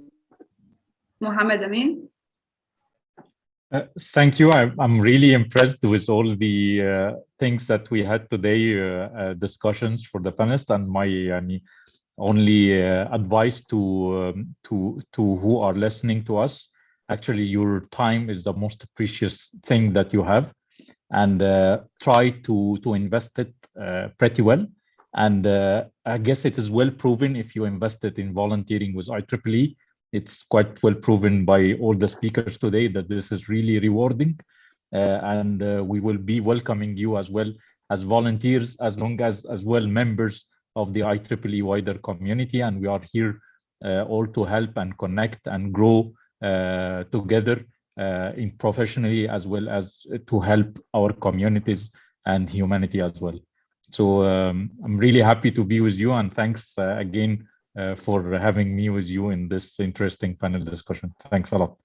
Mohamed Amin? Thank you. I'm really impressed with all the things that we had today, discussions for the panelists, and my only advice to who are listening to us: actually, your time is the most precious thing that you have, and try to invest it pretty well. And I guess it is well proven if you invest it in volunteering with IEEE. It's quite well proven by all the speakers today that this is really rewarding, and we will be welcoming you as well as volunteers, as long as well members of the IEEE wider community, and we are here all to help and connect and grow together in professionally, as well as to help our communities and humanity as well. So I'm really happy to be with you, and thanks again for having me with you in this interesting panel discussion. Thanks a lot.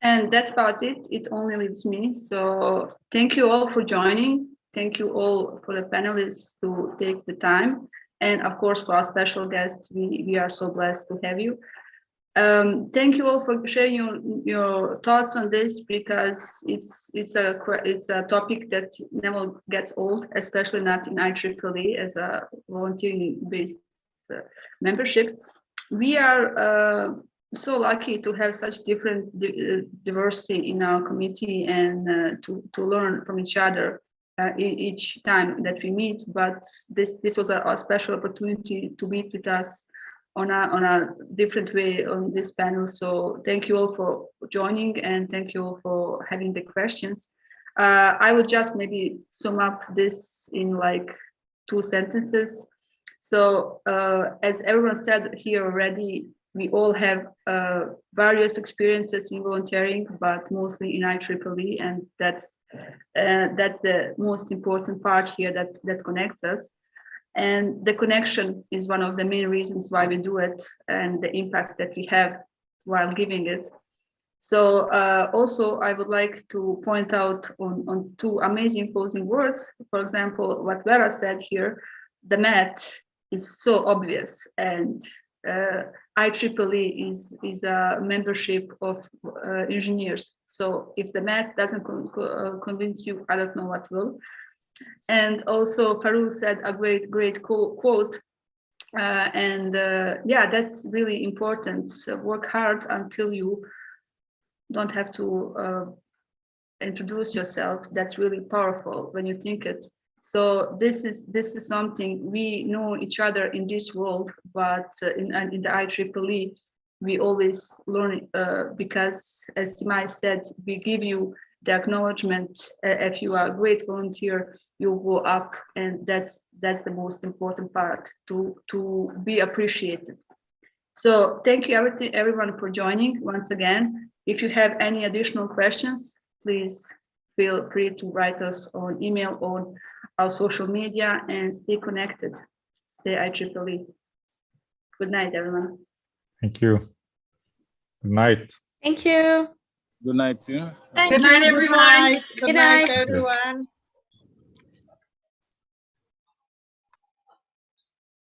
And that's about it. It only leaves me. So thank you all for joining. Thank you all for the panelists to take the time. And of course, for our special guests, we are so blessed to have you. Thank you all for sharing your thoughts on this, because it's a topic that never gets old, especially not in IEEE as a volunteering-based membership. We are so lucky to have such different diversity in our committee, and to learn from each other each time that we meet. But this was a special opportunity to meet with us on a different way on this panel. So thank you all for joining, and thank you all for having the questions. I will just maybe sum up this in like 2 sentences. So as everyone said here already, we all have various experiences in volunteering, but mostly in IEEE, and that's the most important part here that connects us. And the connection is one of the main reasons why we do it, and the impact that we have while giving it. So also I would like to point out on 2 amazing closing words. For example, what Vera said here, the math is so obvious, and IEEE is a membership of engineers. So if the math doesn't convince you, I don't know what will. And also Farouk said a great quote, yeah, that's really important. So work hard until you don't have to introduce yourself. That's really powerful when you think it. So this is something we know each other in this world, but in the IEEE we always learn, because as Simai said, we give you the acknowledgement. If you are a great volunteer, you go up, and that's the most important part, to be appreciated. So thank you everyone for joining once again. If you have any additional questions, please feel free to write us on email or our social media, and stay connected. Stay IEEE. Good night, everyone. Thank you. Good night. Thank you. Good night too. Good night, everyone. Good night, everyone.